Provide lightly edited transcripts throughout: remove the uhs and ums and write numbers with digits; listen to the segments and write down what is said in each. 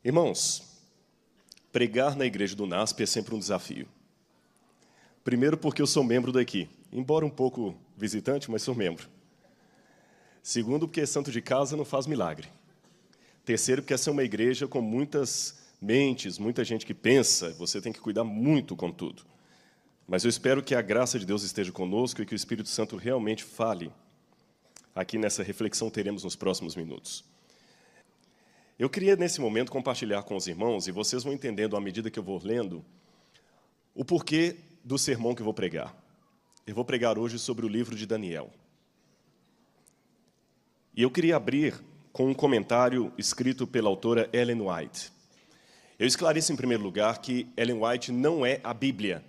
Irmãos, pregar na igreja do NASP é sempre um desafio. Primeiro porque eu sou membro daqui, embora um pouco visitante, mas sou membro. Segundo porque santo de casa não faz milagre. Terceiro porque essa é uma igreja com muitas mentes, muita gente que pensa, você tem que cuidar muito com tudo. Mas eu espero que a graça de Deus esteja conosco e que o Espírito Santo realmente fale aqui nessa reflexão que teremos nos próximos minutos. Eu queria, nesse momento, compartilhar com os irmãos, e vocês vão entendendo, à medida que eu vou lendo, o porquê do sermão que eu vou pregar. Eu vou pregar hoje sobre o livro de Daniel. E eu queria abrir com um comentário escrito pela autora Ellen White. Eu esclareço, em primeiro lugar, que Ellen White não é a Bíblia.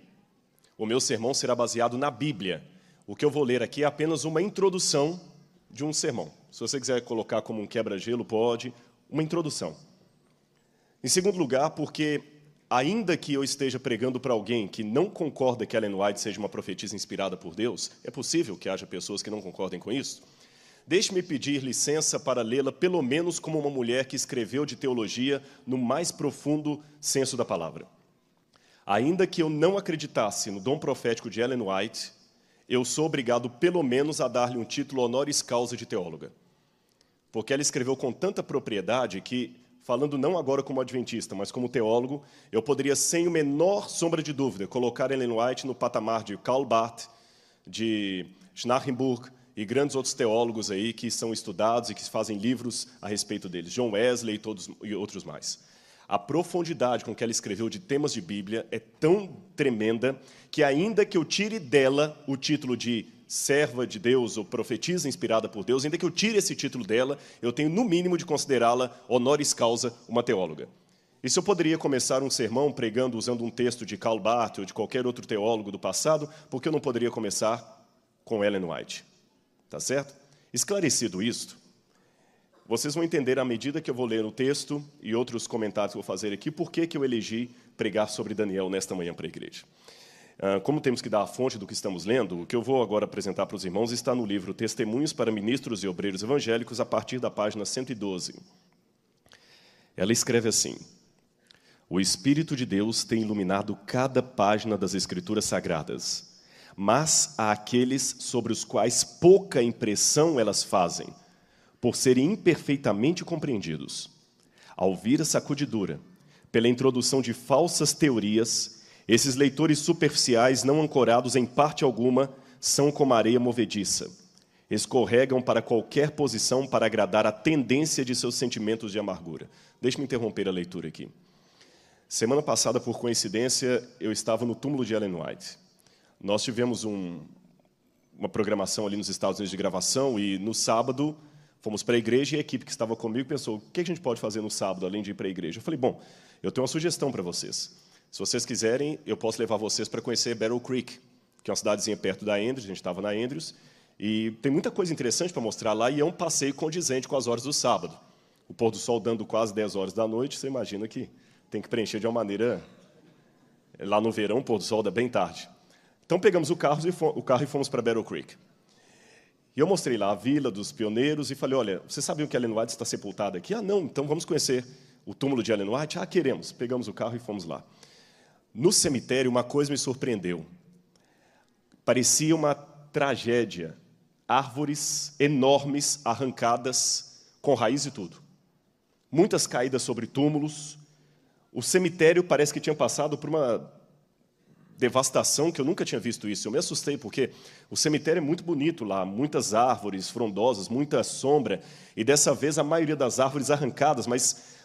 O meu sermão será baseado na Bíblia. O que eu vou ler aqui é apenas uma introdução de um sermão. Se você quiser colocar como um quebra-gelo, pode. Uma introdução. Em segundo lugar, porque, ainda que eu esteja pregando para alguém que não concorda que Ellen White seja uma profetisa inspirada por Deus, é possível que haja pessoas que não concordem com isso, deixe-me pedir licença para lê-la pelo menos como uma mulher que escreveu de teologia no mais profundo senso da palavra. Ainda que eu não acreditasse no dom profético de Ellen White, eu sou obrigado pelo menos a dar-lhe um título honoris causa de teóloga. Porque ela escreveu com tanta propriedade que, falando não agora como adventista, mas como teólogo, eu poderia, sem a menor sombra de dúvida, colocar Ellen White no patamar de Karl Barth, de Schnarrenburg e grandes outros teólogos aí que são estudados e que fazem livros a respeito deles, John Wesley e outros mais. A profundidade com que ela escreveu de temas de Bíblia é tão tremenda que, ainda que eu tire dela o título de serva de Deus ou profetisa inspirada por Deus, ainda que eu tire esse título dela, eu tenho, no mínimo, de considerá-la honoris causa uma teóloga. E se eu poderia começar um sermão pregando usando um texto de Karl Barth ou de qualquer outro teólogo do passado, por que eu não poderia começar com Ellen White? Tá certo? Esclarecido isto, vocês vão entender, à medida que eu vou ler o texto e outros comentários que eu vou fazer aqui, por que eu elegi pregar sobre Daniel nesta manhã para a igreja. Como temos que dar a fonte do que estamos lendo, o que eu vou agora apresentar para os irmãos está no livro Testemunhos para Ministros e Obreiros Evangélicos, a partir da página 112. Ela escreve assim: o Espírito de Deus tem iluminado cada página das Escrituras Sagradas, mas há aqueles sobre os quais pouca impressão elas fazem, por serem imperfeitamente compreendidos. Ao ouvir a sacudidura, pela introdução de falsas teorias, esses leitores superficiais, não ancorados em parte alguma, são como areia movediça. Escorregam para qualquer posição para agradar a tendência de seus sentimentos de amargura. Deixe-me interromper a leitura aqui. Semana passada, por coincidência, eu estava no túmulo de Ellen White. Nós tivemos uma programação ali nos Estados Unidos de gravação e, no sábado, fomos para a igreja e a equipe que estava comigo pensou, o que a gente pode fazer no sábado, além de ir para a igreja? Eu falei, bom, eu tenho uma sugestão para vocês. Se vocês quiserem, eu posso levar vocês para conhecer Battle Creek, que é uma cidadezinha perto da Andrews, a gente estava na Andrews, e tem muita coisa interessante para mostrar lá, e é um passeio condizente com as horas do sábado. O pôr do sol dando quase 10 horas da noite, você imagina que tem que preencher de uma maneira... Lá no verão, o pôr do sol dá bem tarde. Então pegamos o carro e fomos para Battle Creek. E eu mostrei lá a vila dos pioneiros e falei, olha, vocês sabiam que Ellen White está sepultada aqui? Ah, não, então vamos conhecer o túmulo de Ellen White? Ah, queremos. Pegamos o carro e fomos lá. No cemitério, uma coisa me surpreendeu. Parecia uma tragédia. Árvores enormes, arrancadas, com raiz e tudo. Muitas caídas sobre túmulos. O cemitério parece que tinha passado por uma devastação que eu nunca tinha visto isso. Eu me assustei, porque o cemitério é muito bonito lá, muitas árvores frondosas, muita sombra, e dessa vez a maioria das árvores arrancadas,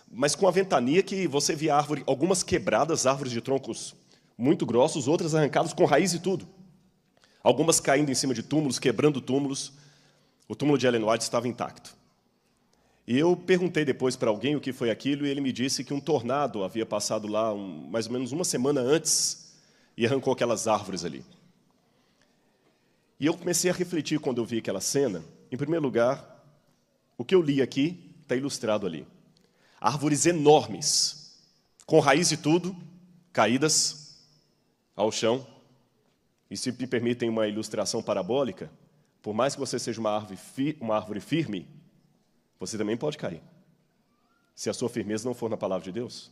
mas com a ventania que você via árvore, algumas quebradas, árvores de troncos muito grossos, outras arrancadas com raiz e tudo. Algumas caindo em cima de túmulos, quebrando túmulos. O túmulo de Ellen White estava intacto. E eu perguntei depois para alguém o que foi aquilo, e ele me disse que um tornado havia passado lá mais ou menos uma semana antes e arrancou aquelas árvores ali. E eu comecei a refletir quando eu vi aquela cena. Em primeiro lugar, o que eu li aqui está ilustrado ali. Árvores enormes, com raiz e tudo, caídas ao chão. E se me permitem uma ilustração parabólica, por mais que você seja uma árvore firme, você também pode cair. se a sua firmeza não for na palavra de Deus?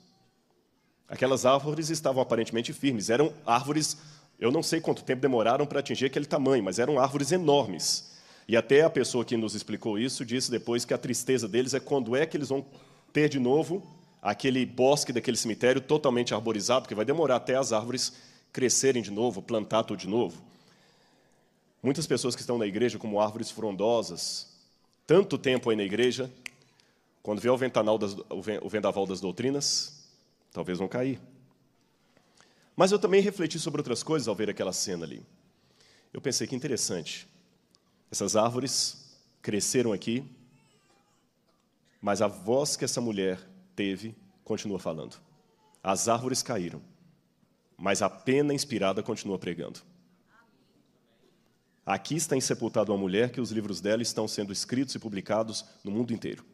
Aquelas árvores estavam aparentemente firmes, eram árvores, eu não sei quanto tempo demoraram para atingir aquele tamanho, mas eram árvores enormes. E até a pessoa que nos explicou isso disse depois que a tristeza deles é quando é que eles vão ter de novo aquele bosque daquele cemitério totalmente arborizado, porque vai demorar até as árvores crescerem de novo, plantar tudo de novo. Muitas pessoas que estão na igreja como árvores frondosas, tanto tempo aí na igreja, quando vê o vendaval das doutrinas, talvez vão cair. Mas eu também refleti sobre outras coisas ao ver aquela cena ali. Eu pensei que interessante. Essas árvores cresceram aqui, mas a voz que essa mulher teve continua falando. As árvores caíram, mas a pena inspirada continua pregando. Aqui está sepultada uma mulher que os livros dela estão sendo escritos e publicados no mundo inteiro.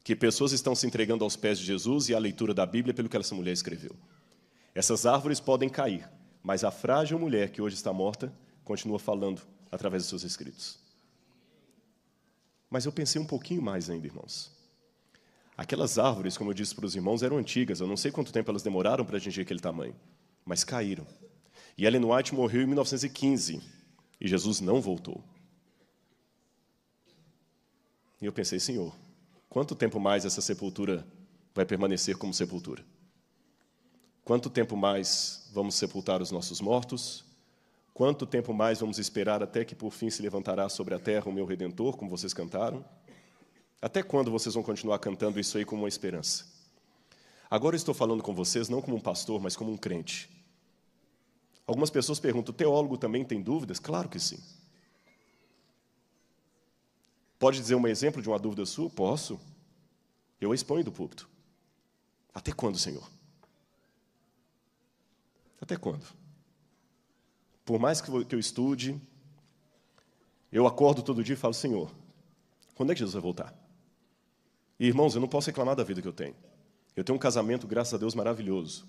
Que pessoas estão se entregando aos pés de Jesus e à leitura da Bíblia pelo que essa mulher escreveu. Essas árvores podem cair, mas a frágil mulher que hoje está morta continua falando através dos seus escritos. Mas eu pensei um pouquinho mais ainda, irmãos. Aquelas árvores, como eu disse para os irmãos, eram antigas. Eu não sei quanto tempo elas demoraram para atingir aquele tamanho, mas caíram. E Ellen White morreu em 1915 e Jesus não voltou. E eu pensei, Senhor, quanto tempo mais essa sepultura vai permanecer como sepultura? Quanto tempo mais vamos sepultar os nossos mortos? Quanto tempo mais vamos esperar até que por fim se levantará sobre a terra o meu Redentor, como vocês cantaram? Até quando vocês vão continuar cantando isso aí como uma esperança? Agora eu estou falando com vocês não como um pastor, mas como um crente. Algumas pessoas perguntam, o teólogo também tem dúvidas? Claro que sim. Pode dizer um exemplo de uma dúvida sua? Posso. Eu a exponho do púlpito. Até quando, Senhor? Até quando? Por mais que eu estude, eu acordo todo dia e falo, Senhor, quando é que Jesus vai voltar? E, irmãos, eu não posso reclamar da vida que eu tenho. Eu tenho um casamento, graças a Deus, maravilhoso.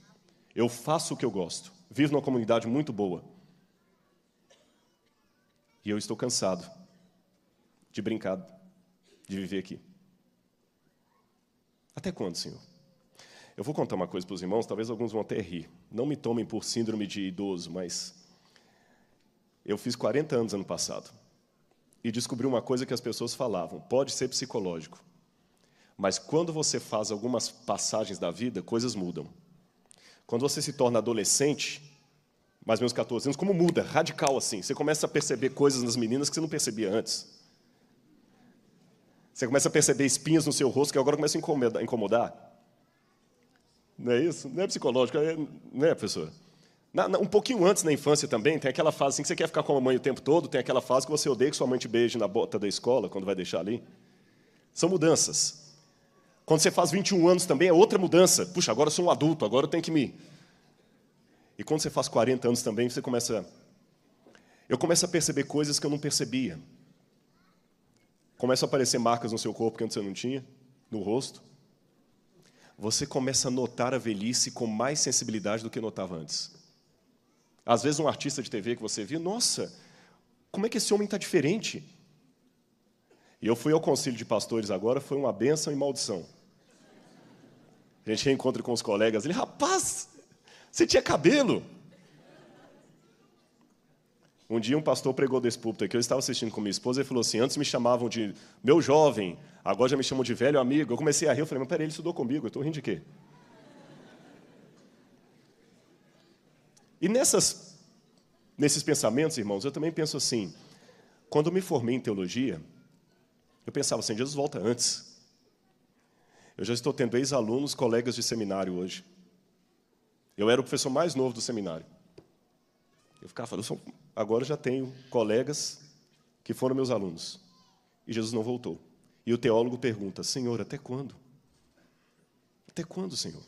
Eu faço o que eu gosto. Vivo numa comunidade muito boa. E eu estou cansado de brincar, de viver aqui. Até quando, Senhor? Eu vou contar uma coisa para os irmãos, talvez alguns vão até rir. Não me tomem por síndrome de idoso, mas eu fiz 40 anos ano passado. E descobri uma coisa que as pessoas falavam. Pode ser psicológico. Mas quando você faz algumas passagens da vida, coisas mudam. Quando você se torna adolescente, mais ou menos 14 anos, como muda? Radical assim. Você começa a perceber coisas nas meninas que você não percebia antes. Você começa a perceber espinhas no seu rosto que agora começam a incomodar. Não é isso? Não é psicológico, não é, professor? Um pouquinho antes, na infância também, tem aquela fase assim que você quer ficar com a mamãe o tempo todo, tem aquela fase que você odeia que sua mãe te beije na bota da escola, quando vai deixar ali. São mudanças. Quando você faz 21 anos também, é outra mudança. Puxa, agora eu sou um adulto, agora eu tenho que me... E quando você faz 40 anos também, você começa... Eu começo a perceber coisas que eu não percebia. Começam a aparecer marcas no seu corpo que antes você não tinha, no rosto. Você começa a notar a velhice com mais sensibilidade do que notava antes. Às vezes um artista de TV que você viu, nossa, como é que esse homem está diferente? E eu fui ao concílio de pastores agora, foi uma bênção e maldição. A gente reencontra com os colegas, ele, rapaz, você tinha cabelo? Um dia um pastor pregou desse púlpito aqui, eu estava assistindo com minha esposa, ele falou assim, antes me chamavam de meu jovem, agora já me chamam de velho amigo. Eu comecei a rir, eu falei, mas peraí, ele estudou comigo, eu estou rindo de quê? E nesses pensamentos, irmãos, eu também penso assim, quando eu me formei em teologia, eu pensava assim, Jesus volta antes. Eu já estou tendo ex-alunos, colegas de seminário hoje. Eu era o professor mais novo do seminário. Eu ficava falando, agora já tenho colegas que foram meus alunos. E Jesus não voltou. E o teólogo pergunta, Senhor, até quando? Até quando, Senhor?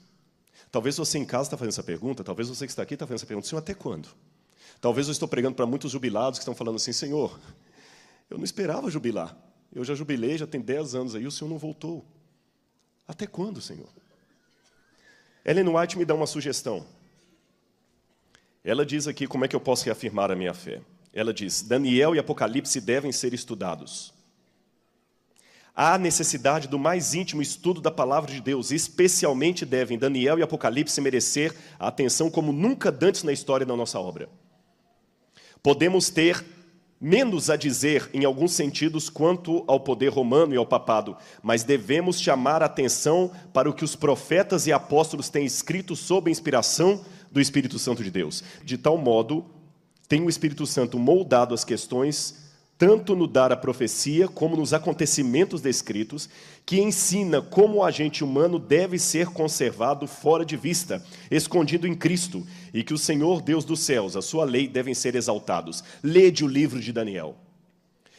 Talvez você em casa está fazendo essa pergunta, talvez você que está aqui está fazendo essa pergunta, Senhor, até quando? Talvez eu estou pregando para muitos jubilados que estão falando assim, Senhor, eu não esperava jubilar. Eu já jubilei, já tem 10 anos aí, o Senhor não voltou. Até quando, Senhor? Ellen White me dá uma sugestão. Ela diz aqui como é que eu posso reafirmar a minha fé. Ela diz, Daniel e Apocalipse devem ser estudados. Há necessidade do mais íntimo estudo da palavra de Deus, especialmente devem Daniel e Apocalipse merecer a atenção como nunca antes na história da nossa obra. Podemos ter menos a dizer em alguns sentidos quanto ao poder romano e ao papado, mas devemos chamar a atenção para o que os profetas e apóstolos têm escrito sob a inspiração do Espírito Santo de Deus. De tal modo, tem o Espírito Santo moldado as questões, tanto no dar a profecia como nos acontecimentos descritos, que ensina como o agente humano deve ser conservado fora de vista, escondido em Cristo, e que o Senhor Deus dos céus, a sua lei, devem ser exaltados. Lede o livro de Daniel.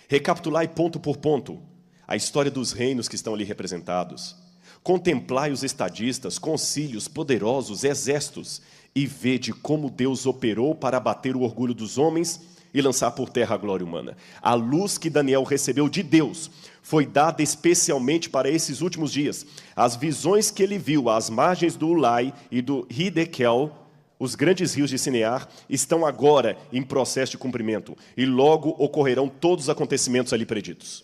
Recapitulai ponto por ponto a história dos reinos que estão ali representados. Contemplai os estadistas, concílios, poderosos, exércitos, e vede como Deus operou para abater o orgulho dos homens e lançar por terra a glória humana. A luz que Daniel recebeu de Deus foi dada especialmente para esses últimos dias. As visões que ele viu às margens do Ulai e do Hidekel, os grandes rios de Sinear, estão agora em processo de cumprimento, e logo ocorrerão todos os acontecimentos ali preditos.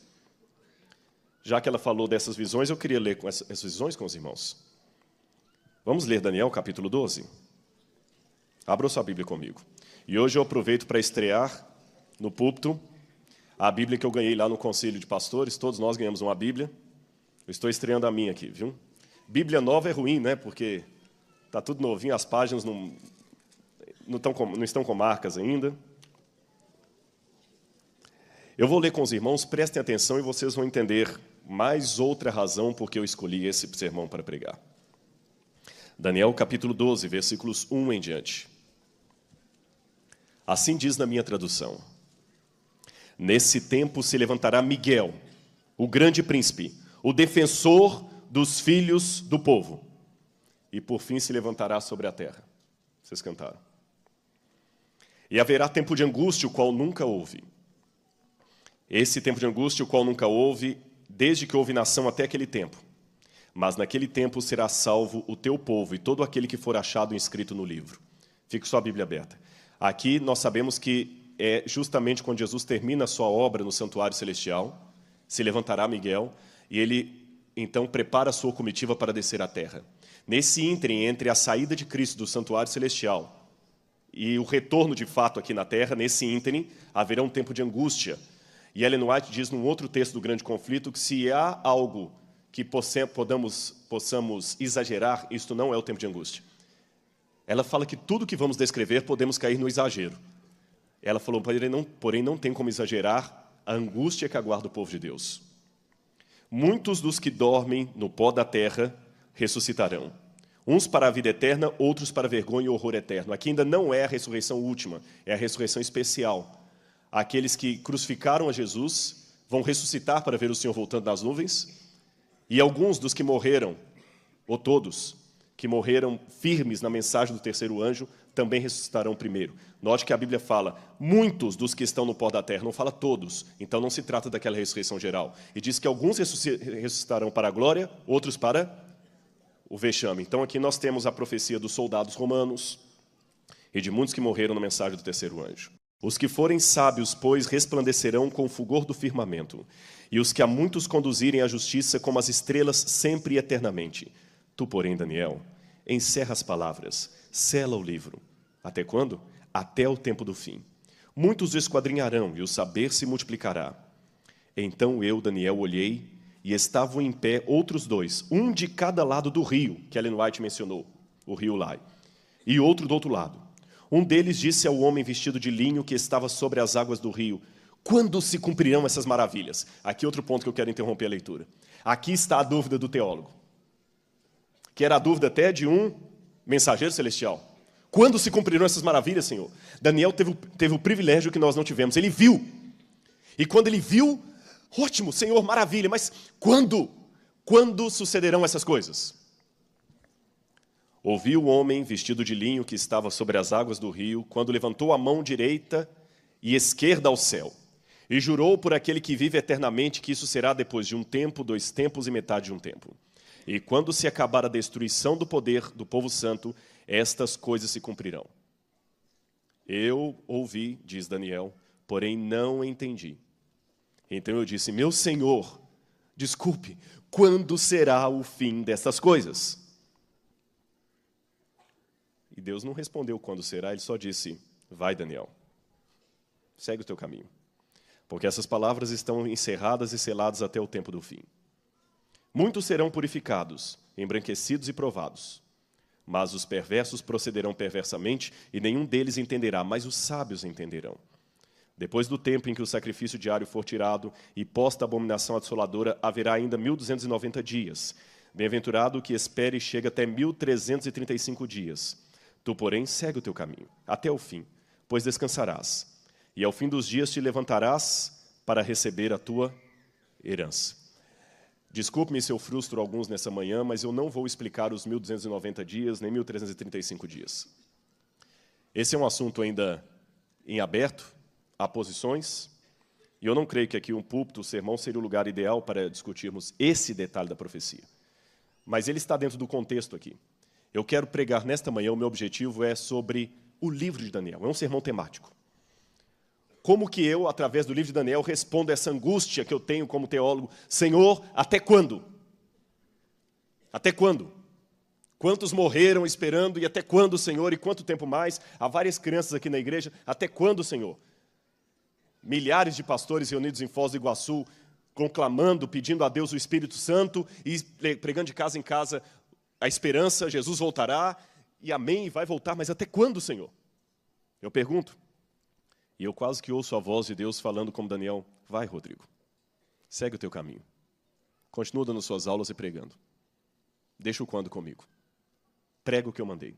Já que ela falou dessas visões, eu queria ler essas visões com os irmãos. Vamos ler Daniel, capítulo 12? Abra sua Bíblia comigo. E hoje eu aproveito para estrear no púlpito a Bíblia que eu ganhei lá no Conselho de Pastores. Todos nós ganhamos uma Bíblia. Eu estou estreando a minha aqui, viu? Bíblia nova é ruim, né? Porque está tudo novinho, as páginas não estão com marcas ainda. Eu vou ler com os irmãos, prestem atenção e vocês vão entender mais outra razão por que eu escolhi esse sermão para pregar. Daniel, capítulo 12, versículos 1 em diante. Assim diz na minha tradução: nesse tempo se levantará Miguel, o grande príncipe, o defensor dos filhos do povo, e por fim se levantará sobre a terra. Vocês cantaram. E haverá tempo de angústia, o qual nunca houve. Esse tempo de angústia, o qual nunca houve, desde que houve nação até aquele tempo. Mas naquele tempo será salvo o teu povo e todo aquele que for achado inscrito no livro. Fique só a Bíblia aberta. Aqui nós sabemos que é justamente quando Jesus termina a sua obra no santuário celestial, se levantará Miguel, e ele então prepara a sua comitiva para descer à terra. Nesse ínterim, entre a saída de Cristo do santuário celestial e o retorno de fato aqui na terra, nesse ínterim, haverá um tempo de angústia. E Ellen White diz num outro texto do Grande Conflito que se há algo que possamos exagerar, isto não é o tempo de angústia. Ela fala que tudo que vamos descrever podemos cair no exagero. Ela falou, porém não tem como exagerar a angústia que aguarda o povo de Deus. Muitos dos que dormem no pó da terra ressuscitarão. Uns para a vida eterna, outros para vergonha e horror eterno. Aqui ainda não é a ressurreição última, é a ressurreição especial. Aqueles que crucificaram a Jesus vão ressuscitar para ver o Senhor voltando nas nuvens, e alguns dos que morreram, ou todos, que morreram firmes na mensagem do terceiro anjo, também ressuscitarão primeiro. Note que a Bíblia fala, muitos dos que estão no pó da terra, não fala todos, então não se trata daquela ressurreição geral. E diz que alguns ressuscitarão para a glória, outros para o vexame. Então aqui nós temos a profecia dos soldados romanos e de muitos que morreram na mensagem do terceiro anjo. Os que forem sábios, pois, resplandecerão com o fulgor do firmamento, e os que a muitos conduzirem à justiça como as estrelas sempre e eternamente. Tu, porém, Daniel, encerra as palavras, sela o livro. Até quando? Até o tempo do fim. Muitos o esquadrinharão, e o saber se multiplicará. Então eu, Daniel, olhei, e estavam em pé outros dois, um de cada lado do rio, que Ellen White mencionou, o rio Ulai, e outro do outro lado. Um deles disse ao homem vestido de linho que estava sobre as águas do rio, quando se cumprirão essas maravilhas? Aqui outro ponto que eu quero interromper a leitura. Aqui está a dúvida do teólogo, que era a dúvida até de um mensageiro celestial. Quando se cumprirão essas maravilhas, Senhor? Daniel teve o privilégio que nós não tivemos. Ele viu. E quando ele viu, ótimo, Senhor, maravilha. Mas quando? Quando sucederão essas coisas? Ouvi o homem vestido de linho que estava sobre as águas do rio, quando levantou a mão direita e esquerda ao céu, e jurou por aquele que vive eternamente que isso será depois de um tempo, 2 tempos e metade de um tempo. E quando se acabar a destruição do poder do povo santo, estas coisas se cumprirão. Eu ouvi, diz Daniel, porém não entendi. Então eu disse, meu Senhor, Desculpe, quando será o fim dessas coisas? E Deus não respondeu quando será, ele só disse, vai, Daniel, segue o teu caminho. Porque essas palavras estão encerradas e seladas até o tempo do fim. Muitos serão purificados, embranquecidos e provados. Mas os perversos procederão perversamente, e nenhum deles entenderá, mas os sábios entenderão. Depois do tempo em que o sacrifício diário for tirado, e posta a abominação assoladora, haverá ainda 1290 dias. Bem-aventurado o que espere e chega até 1335 dias. Tu, porém, segue o teu caminho, até o fim, pois descansarás. E ao fim dos dias te levantarás para receber a tua herança. Desculpe-me se eu frustro alguns nessa manhã, mas eu não vou explicar os 1290 dias, nem 1335 dias. Esse é um assunto ainda em aberto, há posições, e eu não creio que aqui um púlpito, o sermão, seria o lugar ideal para discutirmos esse detalhe da profecia. Mas ele está dentro do contexto aqui. Eu quero pregar nesta manhã, o meu objetivo é sobre o livro de Daniel, é um sermão temático. Como que eu, através do livro de Daniel, respondo essa angústia que eu tenho como teólogo? Senhor, até quando? Até quando? Quantos morreram esperando, e até quando, Senhor? E quanto tempo mais? Há várias crianças aqui na igreja, até quando, Senhor? Milhares de pastores reunidos em Foz do Iguaçu, conclamando, pedindo a Deus o Espírito Santo, e pregando de casa em casa a esperança, Jesus voltará, e amém, e vai voltar, mas até quando, Senhor? Eu pergunto. E eu quase que ouço a voz de Deus falando como Daniel, vai, Rodrigo, segue o teu caminho. Continua dando suas aulas e pregando. Deixa o quando comigo. Prega o que eu mandei.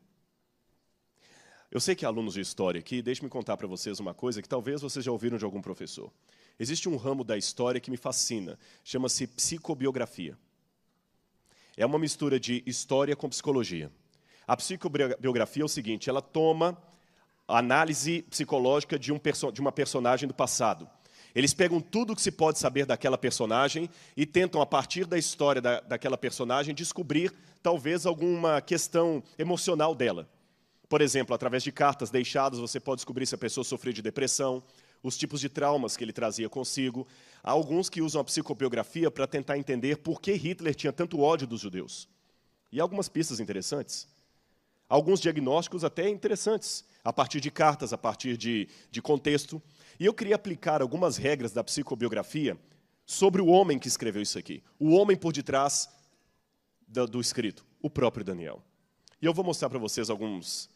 Eu sei que há alunos de história aqui, deixe-me contar para vocês uma coisa que talvez vocês já ouviram de algum professor. Existe um ramo da história que me fascina, chama-se psicobiografia. É uma mistura de história com psicologia. A psicobiografia é o seguinte, ela toma a análise psicológica de uma personagem do passado. Eles pegam tudo o que se pode saber daquela personagem e tentam, a partir da história daquela personagem, descobrir, talvez, alguma questão emocional dela. Por exemplo, através de cartas deixadas, você pode descobrir se a pessoa sofreu de depressão, os tipos de traumas que ele trazia consigo. Há alguns que usam a psicobiografia para tentar entender por que Hitler tinha tanto ódio dos judeus. E há algumas pistas interessantes. Alguns diagnósticos até interessantes, a partir de cartas, a partir de contexto. E eu queria aplicar algumas regras da psicobiografia sobre o homem que escreveu isso aqui. O homem por detrás do escrito, o próprio Daniel. E eu vou mostrar para vocês alguns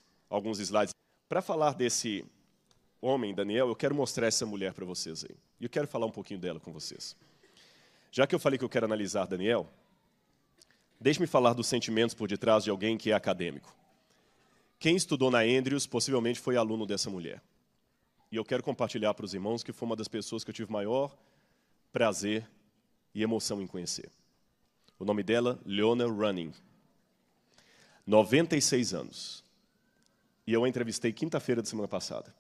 slides. Para falar desse homem, Daniel, eu quero mostrar essa mulher para vocês aí. E eu quero falar um pouquinho dela com vocês. Já que eu falei que eu quero analisar Daniel, deixe-me falar dos sentimentos por detrás de alguém que é acadêmico. Quem estudou na Andrews possivelmente foi aluno dessa mulher. E eu quero compartilhar para os irmãos que foi uma das pessoas que eu tive maior prazer e emoção em conhecer. O nome dela, Leona Running. 96 anos. E eu a entrevistei quinta-feira da semana passada.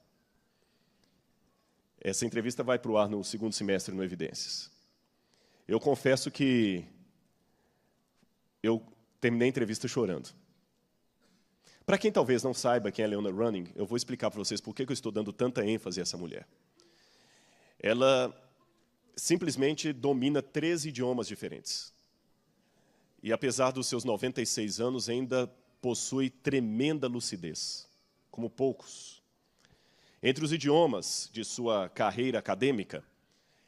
Essa entrevista vai para o ar no segundo semestre no Evidências. Eu confesso que eu terminei a entrevista chorando. Para quem talvez não saiba quem é Leona Running, eu vou explicar para vocês por que eu estou dando tanta ênfase a essa mulher. Ela simplesmente domina 13 idiomas diferentes. E apesar dos seus 96 anos, ainda possui tremenda lucidez, como poucos. Entre os idiomas de sua carreira acadêmica,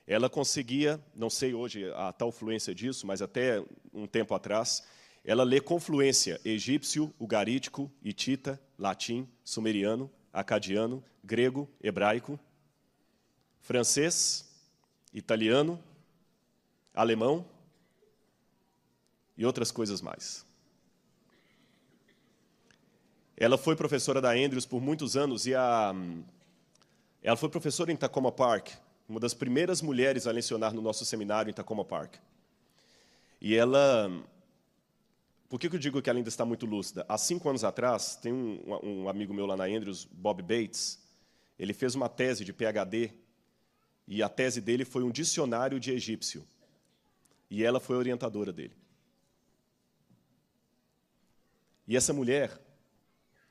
ela conseguia, não sei hoje a tal fluência disso, mas até um tempo atrás, ela lê com fluência egípcio, ugarítico, hitita, latim, sumeriano, acadiano, grego, hebraico, francês, italiano, alemão e outras coisas mais. Ela foi professora da Andrews por muitos anos e ela foi professora em Takoma Park, uma das primeiras mulheres a lecionar no nosso seminário em Takoma Park. E ela... Por que eu digo que ela ainda está muito lúcida? Há 5 anos atrás, tem um amigo meu lá na Andrews, Bob Bates, ele fez uma tese de PhD, e a tese dele foi um dicionário de egípcio. E ela foi a orientadora dele. E essa mulher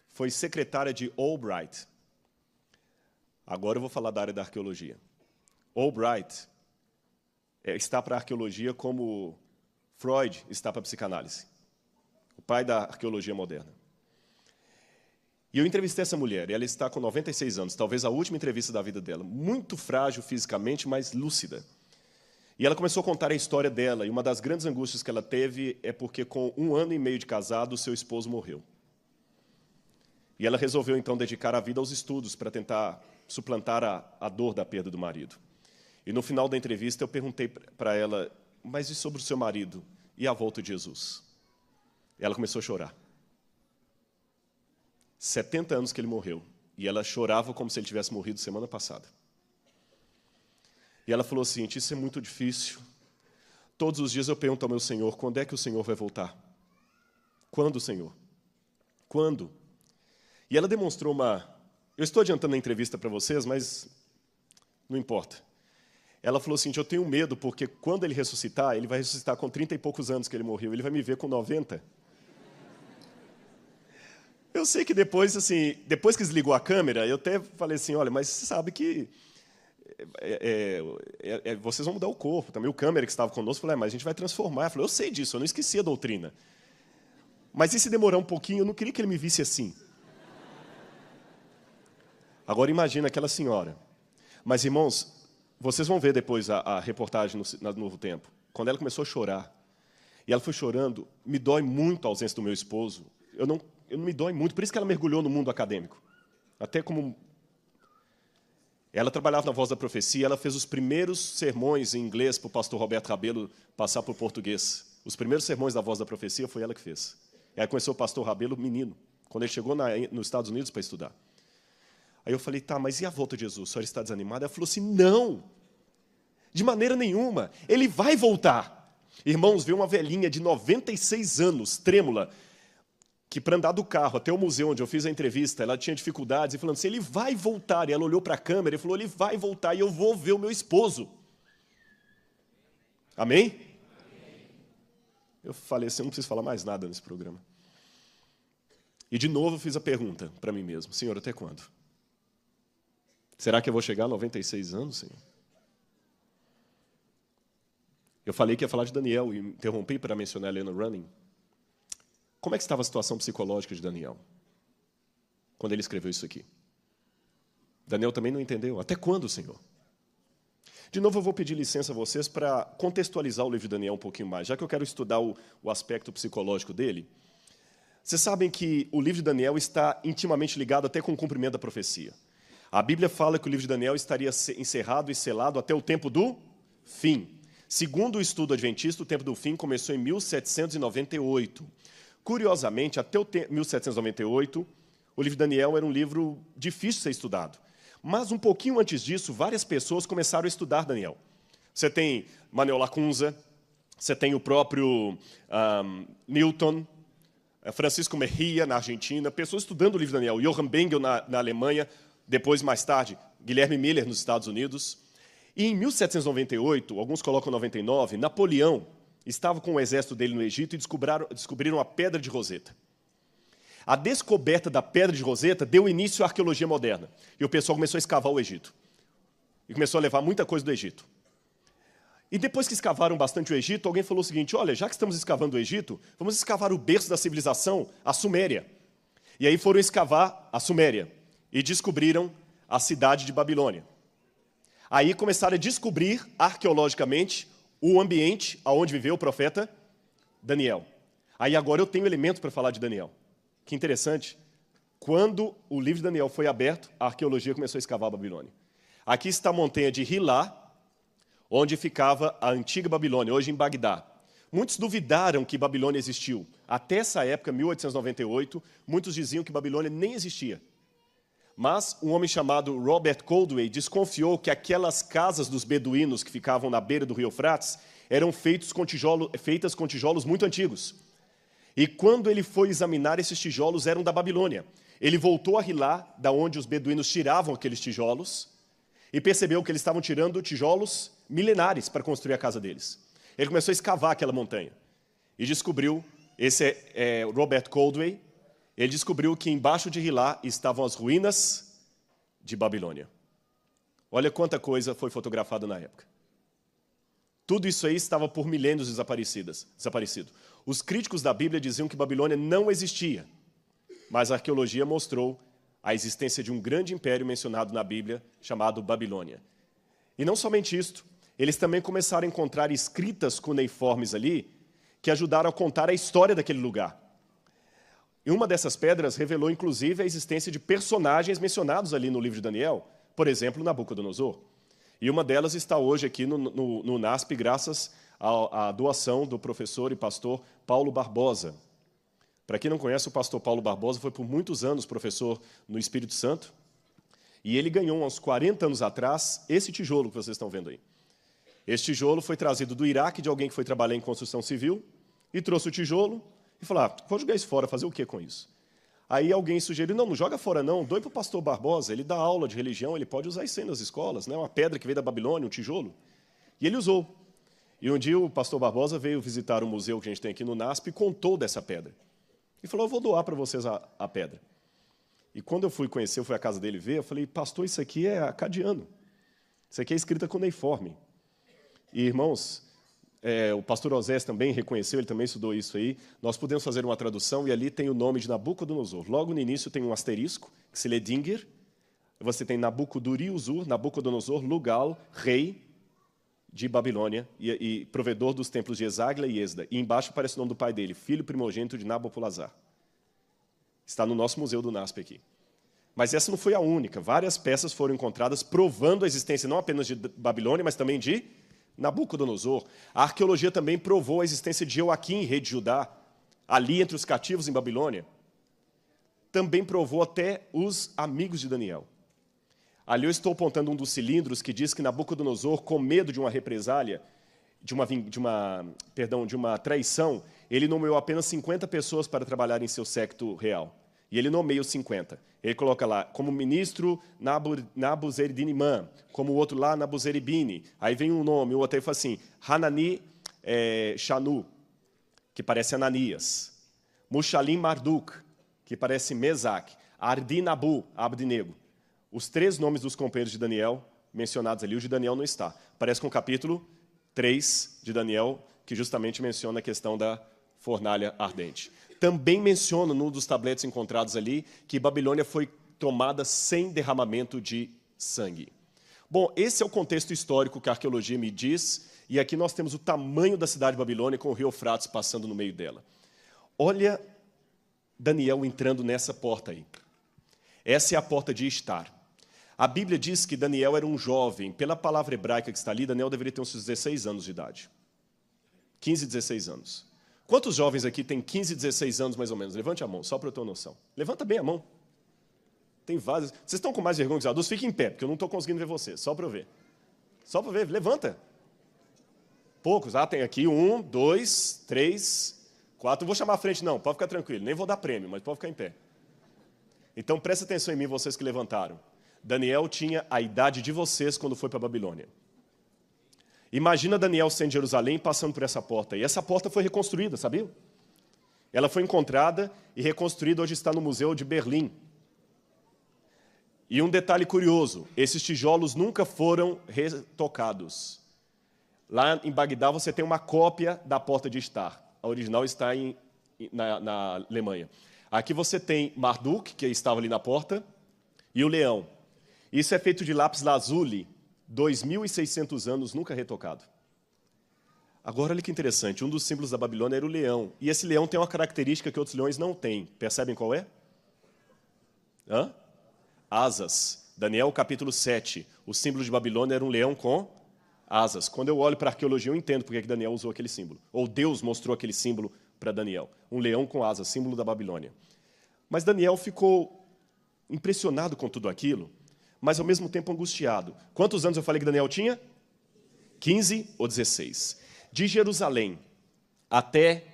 foi secretária de Albright. Agora eu vou falar da área da arqueologia. Albright está para a arqueologia como Freud está para a psicanálise. O pai da arqueologia moderna. E eu entrevistei essa mulher, e ela está com 96 anos, talvez a última entrevista da vida dela. Muito frágil fisicamente, mas lúcida. E ela começou a contar a história dela, e uma das grandes angústias que ela teve é porque, com 1 ano e meio de casado, seu esposo morreu. E ela resolveu, então, dedicar a vida aos estudos para tentar suplantar a dor da perda do marido. E, no final da entrevista, eu perguntei para ela, mas e sobre o seu marido? E a volta de Jesus? E ela começou a chorar. 70 anos que ele morreu. E ela chorava como se ele tivesse morrido semana passada. E ela falou assim, isso é muito difícil. Todos os dias eu pergunto ao meu Senhor, quando é que o Senhor vai voltar? Quando, Senhor? Quando? E ela demonstrou uma... Eu estou adiantando a entrevista para vocês, mas não importa. Ela falou assim, eu tenho medo, porque quando ele ressuscitar, ele vai ressuscitar com 30 e poucos anos que ele morreu, ele vai me ver com 90. Eu sei que depois, assim, depois que desligou a câmera, eu até falei assim, olha, mas você sabe que vocês vão mudar o corpo. Também o câmera que estava conosco falou, mas a gente vai transformar. Ela falou, eu sei disso, eu não esqueci a doutrina. Mas e se demorar um pouquinho, eu não queria que ele me visse assim. Agora imagina aquela senhora. Mas, irmãos, vocês vão ver depois a reportagem no Novo Tempo. Quando ela começou a chorar, e ela foi chorando, me dói muito a ausência do meu esposo. Eu não me dói muito, por isso que ela mergulhou no mundo acadêmico. Até como... Ela trabalhava na Voz da Profecia, ela fez os primeiros sermões em inglês para o pastor Roberto Rabelo passar para o português. Os primeiros sermões da Voz da Profecia foi ela que fez. Ela conheceu o pastor Rabelo menino, quando ele chegou nos Estados Unidos para estudar. Aí eu falei, tá, mas e a volta de Jesus? A senhora está desanimada? Ela falou assim, não, de maneira nenhuma, ele vai voltar. Irmãos, veio uma velhinha de 96 anos, trêmula, que para andar do carro até o museu onde eu fiz a entrevista, ela tinha dificuldades, e falando assim, ele vai voltar. E ela olhou para a câmera e falou, ele vai voltar e eu vou ver o meu esposo. Amém? Amém. Eu falei assim, eu não preciso falar mais nada nesse programa. E de novo eu fiz a pergunta para mim mesmo, Senhor, até quando? Será que eu vou chegar a 96 anos, Senhor? Eu falei que ia falar de Daniel e interrompi para mencionar a Helena Running. Como é que estava a situação psicológica de Daniel quando ele escreveu isso aqui? Daniel também não entendeu. Até quando, Senhor? De novo, eu vou pedir licença a vocês para contextualizar o livro de Daniel um pouquinho mais, já que eu quero estudar o aspecto psicológico dele. Vocês sabem que o livro de Daniel está intimamente ligado até com o cumprimento da profecia. A Bíblia fala que o livro de Daniel estaria encerrado e selado até o tempo do fim. Segundo o estudo adventista, o tempo do fim começou em 1798. Curiosamente, até 1798, o livro de Daniel era um livro difícil de ser estudado. Mas, um pouquinho antes disso, várias pessoas começaram a estudar Daniel. Você tem Manuel Lacunza, você tem o próprio Newton, Francisco Mejia, na Argentina, pessoas estudando o livro de Daniel, Johann Bengel, na Alemanha, depois, mais tarde, Guilherme Miller, nos Estados Unidos. E, em 1798, alguns colocam 99, Napoleão estava com o exército dele no Egito e descobriram a Pedra de Roseta. A descoberta da Pedra de Roseta deu início à arqueologia moderna. E o pessoal começou a escavar o Egito. E começou a levar muita coisa do Egito. E depois que escavaram bastante o Egito, alguém falou o seguinte, olha, já que estamos escavando o Egito, vamos escavar o berço da civilização, a Suméria. E aí foram escavar a Suméria e descobriram a cidade de Babilônia. Aí começaram a descobrir, arqueologicamente, o ambiente onde viveu o profeta Daniel. Aí agora eu tenho elementos para falar de Daniel. Que interessante. Quando o livro de Daniel foi aberto, a arqueologia começou a escavar a Babilônia. Aqui está a montanha de Hilá, onde ficava a antiga Babilônia, hoje em Bagdá. Muitos duvidaram que Babilônia existiu. Até essa época, 1898, muitos diziam que Babilônia nem existia. Mas um homem chamado Robert Coldway desconfiou que aquelas casas dos beduínos que ficavam na beira do rio Eufrates eram feitas com tijolos muito antigos. E quando ele foi examinar, esses tijolos eram da Babilônia. Ele voltou a Hilá, da onde os beduínos tiravam aqueles tijolos, e percebeu que eles estavam tirando tijolos milenares para construir a casa deles. Ele começou a escavar aquela montanha e descobriu, esse é Robert Coldway, ele descobriu que embaixo de Hilá estavam as ruínas de Babilônia. Olha quanta coisa foi fotografada na época. Tudo isso aí estava por milênios desaparecido. Os críticos da Bíblia diziam que Babilônia não existia, mas a arqueologia mostrou a existência de um grande império mencionado na Bíblia, chamado Babilônia. E não somente isto, eles também começaram a encontrar escritas cuneiformes ali, que ajudaram a contar a história daquele lugar. E uma dessas pedras revelou, inclusive, a existência de personagens mencionados ali no livro de Daniel, por exemplo, Nabucodonosor. E uma delas está hoje aqui no NASP, graças à doação do professor e pastor Paulo Barbosa. Para quem não conhece, o pastor Paulo Barbosa foi por muitos anos professor no Espírito Santo, e ele ganhou, uns 40 anos atrás, esse tijolo que vocês estão vendo aí. Esse tijolo foi trazido do Iraque, de alguém que foi trabalhar em construção civil, e trouxe o tijolo e falou, vou jogar isso fora, fazer o que com isso? Aí alguém sugeriu, não joga fora não, doe para o pastor Barbosa, ele dá aula de religião, ele pode usar isso aí nas escolas, né? Uma pedra que veio da Babilônia, um tijolo. E ele usou. E um dia o pastor Barbosa veio visitar o museu que a gente tem aqui no NASP e contou dessa pedra. E falou, eu vou doar para vocês a pedra. E quando eu fui conhecer, eu fui à casa dele ver, eu falei, pastor, isso aqui é acadiano. Isso aqui é escrita cuneiforme. E, irmãos, o pastor Osés também reconheceu, ele também estudou isso aí. Nós podemos fazer uma tradução e ali tem o nome de Nabucodonosor. Logo no início tem um asterisco, que se lê Dinger. Você tem Nabucoduri-Uzur, Nabucodonosor, Lugal, rei de Babilônia e provedor dos templos de Esagla e Esda. E embaixo aparece o nome do pai dele, filho primogênito de Nabopolassar. Está no nosso museu do NASP aqui. Mas essa não foi a única. Várias peças foram encontradas provando a existência não apenas de Babilônia, mas também de Nabucodonosor. A arqueologia também provou a existência de Joaquim, rei de Judá, ali entre os cativos em Babilônia. Também provou até os amigos de Daniel. Ali eu estou apontando um dos cilindros que diz que Nabucodonosor, com medo de uma represália, de uma traição, ele nomeou apenas 50 pessoas para trabalhar em seu séquito real. E ele nomeia os 50. Ele coloca lá, como ministro Nabuzeridinimã, como o outro lá, Nabuzeribine. Aí vem um nome, o outro aí fala assim, Hanani Shanu, que parece Ananias. Mushalim Marduk, que parece Mesaque. Ardinabu, Abdinego. Os 3 nomes dos companheiros de Daniel mencionados ali, o de Daniel não está. Parece com o capítulo 3 de Daniel, que justamente menciona a questão da fornalha ardente. Também menciona, num dos tabletes encontrados ali, que Babilônia foi tomada sem derramamento de sangue. Bom, esse é o contexto histórico que a arqueologia me diz, e aqui nós temos o tamanho da cidade de Babilônia, com o rio Eufrates passando no meio dela. Olha Daniel entrando nessa porta aí. Essa é a porta de Estar. A Bíblia diz que Daniel era um jovem. Pela palavra hebraica que está ali, Daniel deveria ter uns 16 anos de idade. 15, 16 anos. Quantos jovens aqui têm 15, 16 anos, mais ou menos? Levante a mão, só para eu ter uma noção. Levanta bem a mão. Tem vários. Vocês estão com mais vergonha que os adultos? Fiquem em pé, porque eu não estou conseguindo ver vocês. Só para eu ver. Só para ver. Levanta. Poucos. Tem aqui 1, 2, 3, 4. Não vou chamar a frente, não. Pode ficar tranquilo. Nem vou dar prêmio, mas pode ficar em pé. Então, presta atenção em mim, vocês que levantaram. Daniel tinha a idade de vocês quando foi para a Babilônia. Imagina Daniel sendo em Jerusalém, passando por essa porta. E essa porta foi reconstruída, sabia? Ela foi encontrada e reconstruída, hoje está no Museu de Berlim. E um detalhe curioso, esses tijolos nunca foram retocados. Lá em Bagdá você tem uma cópia da porta de Estar. A original está na Alemanha. Aqui você tem Marduk, que estava ali na porta, e o leão. Isso é feito de lápis lazuli, 2.600 anos, nunca retocado. Agora, olha que interessante, um dos símbolos da Babilônia era o leão. E esse leão tem uma característica que outros leões não têm. Percebem qual é? Asas. Daniel, capítulo 7. O símbolo de Babilônia era um leão com asas. Quando eu olho para a arqueologia, eu entendo porque que Daniel usou aquele símbolo. Ou Deus mostrou aquele símbolo para Daniel. Um leão com asas, símbolo da Babilônia. Mas Daniel ficou impressionado com tudo aquilo, mas ao mesmo tempo angustiado. Quantos anos eu falei que Daniel tinha? 15 ou 16. De Jerusalém até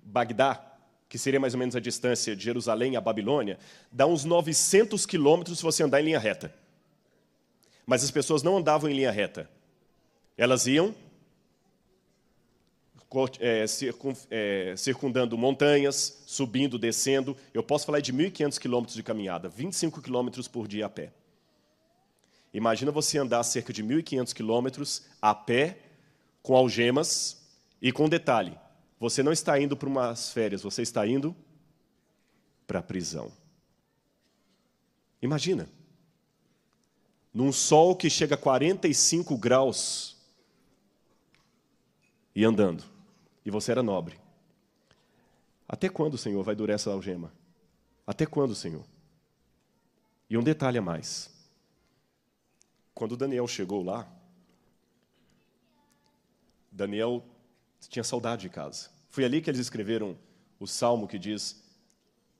Bagdá, que seria mais ou menos a distância de Jerusalém à Babilônia, dá uns 900 quilômetros se você andar em linha reta. Mas as pessoas não andavam em linha reta. Elas iam circundando montanhas, subindo, descendo. Eu posso falar de 1.500 quilômetros de caminhada, 25 quilômetros por dia a pé. Imagina você andar cerca de 1.500 quilômetros a pé, com algemas e com detalhe. Você não está indo para umas férias, você está indo para a prisão. Imagina. Num sol que chega a 45 graus e andando. E você era nobre. Até quando, Senhor, vai durar essa algema? Até quando, Senhor? E um detalhe a mais. Quando Daniel chegou lá, Daniel tinha saudade de casa. Foi ali que eles escreveram o salmo que diz: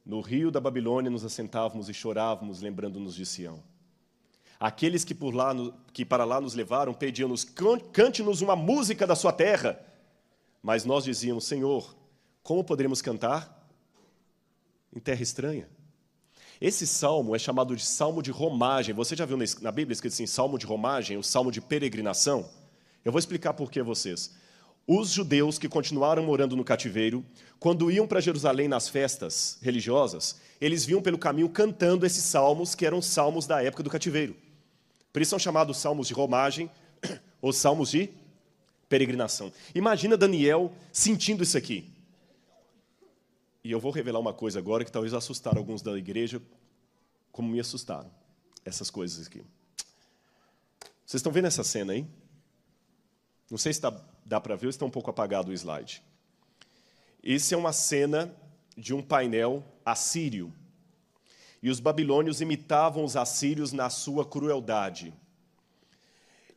no rio da Babilônia nos assentávamos e chorávamos, lembrando-nos de Sião. Aqueles que para lá nos levaram pediam-nos: cante-nos uma música da sua terra. Mas nós dizíamos: Senhor, como poderemos cantar em terra estranha? Esse salmo é chamado de salmo de romagem. Você já viu na Bíblia escrito assim, salmo de romagem, o salmo de peregrinação? Eu vou explicar por que a vocês. Os judeus que continuaram morando no cativeiro, quando iam para Jerusalém nas festas religiosas, eles vinham pelo caminho cantando esses salmos, que eram salmos da época do cativeiro. Por isso são chamados salmos de romagem ou salmos de peregrinação. Imagina Daniel sentindo isso aqui. E eu vou revelar uma coisa agora que talvez assustar alguns da igreja, como me assustaram, essas coisas aqui. Vocês estão vendo essa cena aí? Não sei se dá para ver ou está um pouco apagado o slide. Isso é uma cena de um painel assírio. E os babilônios imitavam os assírios na sua crueldade.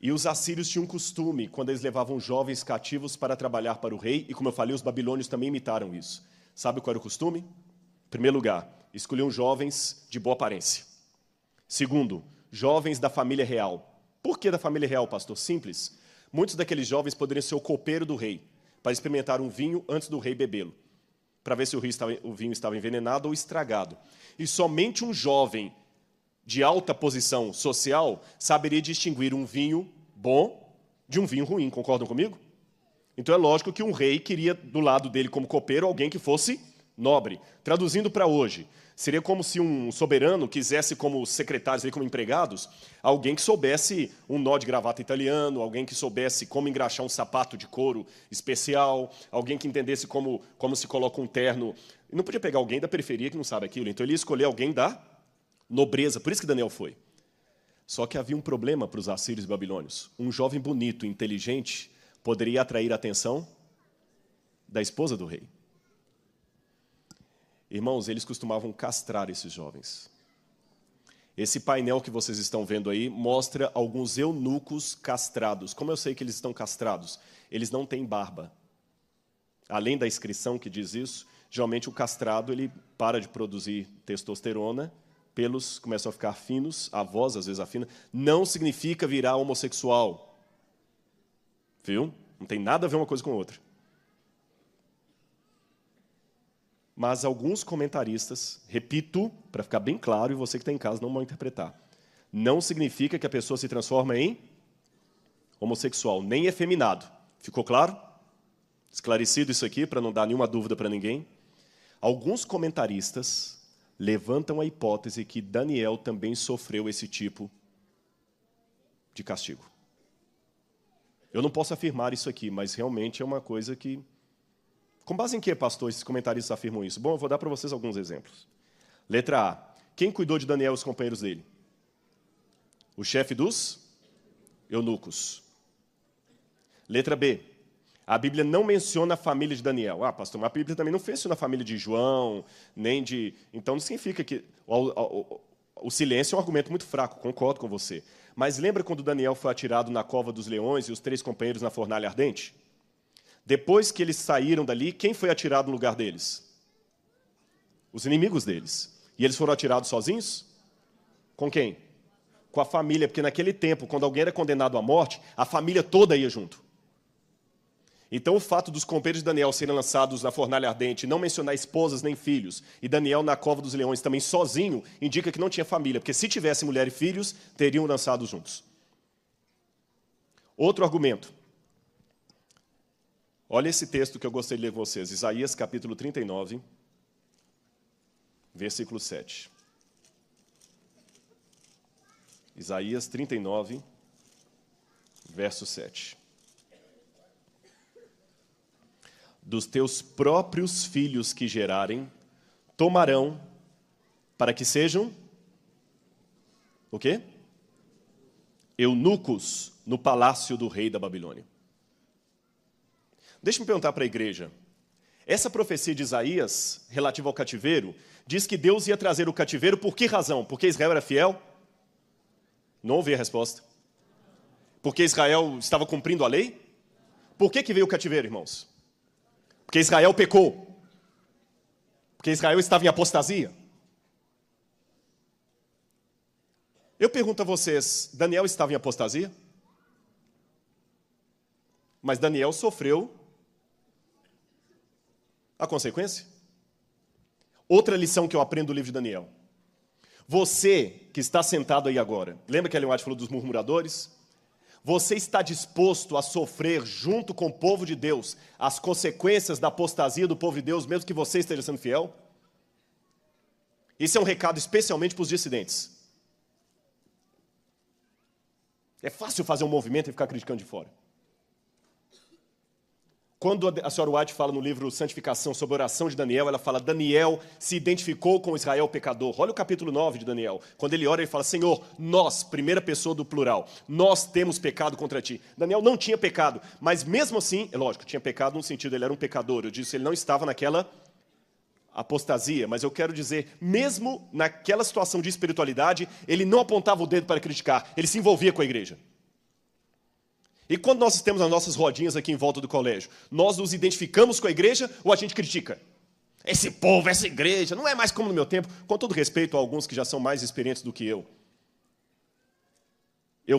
E os assírios tinham um costume, quando eles levavam jovens cativos para trabalhar para o rei, e como eu falei, os babilônios também imitaram isso. Sabe qual era o costume? Em primeiro lugar, escolhiam jovens de boa aparência. Segundo, jovens da família real. Por que da família real, pastor? Simples. Muitos daqueles jovens poderiam ser o copeiro do rei, para experimentar um vinho antes do rei bebê-lo, para ver se o vinho estava envenenado ou estragado. E somente um jovem de alta posição social saberia distinguir um vinho bom de um vinho ruim. Concordam comigo? Então é lógico que um rei queria do lado dele como copeiro alguém que fosse nobre. Traduzindo para hoje, seria como se um soberano quisesse como secretários, como empregados, alguém que soubesse um nó de gravata italiano, alguém que soubesse como engraxar um sapato de couro especial, alguém que entendesse como se coloca um terno. E não podia pegar alguém da periferia que não sabe aquilo, então ele ia escolher alguém da nobreza. Por isso que Daniel foi. Só que havia um problema para os assírios e babilônios. Um jovem bonito, inteligente, poderia atrair a atenção da esposa do rei. Irmãos, eles costumavam castrar esses jovens. Esse painel que vocês estão vendo aí mostra alguns eunucos castrados. Como eu sei que eles estão castrados? Eles não têm barba. Além da inscrição que diz isso, geralmente o castrado ele para de produzir testosterona, pelos começam a ficar finos, a voz às vezes afina. Não significa virar homossexual. Viu? Não tem nada a ver uma coisa com outra. Mas alguns comentaristas, repito, para ficar bem claro, e você que está em casa não mal interpretar, não significa que a pessoa se transforma em homossexual, nem efeminado. Ficou claro? Esclarecido isso aqui, para não dar nenhuma dúvida para ninguém. Alguns comentaristas levantam a hipótese que Daniel também sofreu esse tipo de castigo. Eu não posso afirmar isso aqui, mas realmente é uma coisa que... Com base em que, pastor, esses comentaristas afirmam isso? Bom, eu vou dar para vocês alguns exemplos. Letra A. Quem cuidou de Daniel e os companheiros dele? O chefe dos eunucos. Letra B. A Bíblia não menciona a família de Daniel. Ah, pastor, mas a Bíblia também não menciona a família de João, nem de... Então não significa que... O silêncio é um argumento muito fraco, concordo com você. Mas lembra quando Daniel foi atirado na cova dos leões e os 3 companheiros na fornalha ardente? Depois que eles saíram dali, quem foi atirado no lugar deles? Os inimigos deles. E eles foram atirados sozinhos? Com quem? Com a família, porque naquele tempo, quando alguém era condenado à morte, a família toda ia junto. Então o fato dos companheiros de Daniel serem lançados na fornalha ardente, não mencionar esposas nem filhos, e Daniel na cova dos leões também sozinho, indica que não tinha família, porque se tivesse mulher e filhos, teriam lançados juntos. Outro argumento. Olha esse texto que eu gostaria de ler com vocês, Isaías capítulo 39, versículo 7. Isaías 39, verso 7. Dos teus próprios filhos que gerarem, tomarão para que sejam o quê? Eunucos no palácio do rei da Babilônia. Deixa-me perguntar para a igreja. Essa profecia de Isaías, relativa ao cativeiro, diz que Deus ia trazer o cativeiro por que razão? Porque Israel era fiel? Não ouvi a resposta. Porque Israel estava cumprindo a lei? Por que veio o cativeiro, irmãos? Porque Israel pecou. Porque Israel estava em apostasia. Eu pergunto a vocês, Daniel estava em apostasia? Mas Daniel sofreu a consequência. Outra lição que eu aprendo do livro de Daniel. Você que está sentado aí agora, lembra que Ellen White falou dos murmuradores? Você está disposto a sofrer junto com o povo de Deus as consequências da apostasia do povo de Deus, mesmo que você esteja sendo fiel? Isso é um recado especialmente para os dissidentes. É fácil fazer um movimento e ficar criticando de fora. Quando a senhora White fala no livro Santificação sobre a oração de Daniel, ela fala, Daniel se identificou com Israel pecador. Olha o capítulo 9 de Daniel. Quando ele ora, ele fala, Senhor, nós, primeira pessoa do plural, nós temos pecado contra ti. Daniel não tinha pecado, mas mesmo assim, é lógico, tinha pecado no sentido, ele era um pecador. Eu disse, ele não estava naquela apostasia, mas eu quero dizer, mesmo naquela situação de espiritualidade, ele não apontava o dedo para criticar, ele se envolvia com a igreja. E quando nós temos as nossas rodinhas aqui em volta do colégio, nós nos identificamos com a igreja ou a gente critica? Esse povo, essa igreja, não é mais como no meu tempo. Com todo respeito a alguns que já são mais experientes do que eu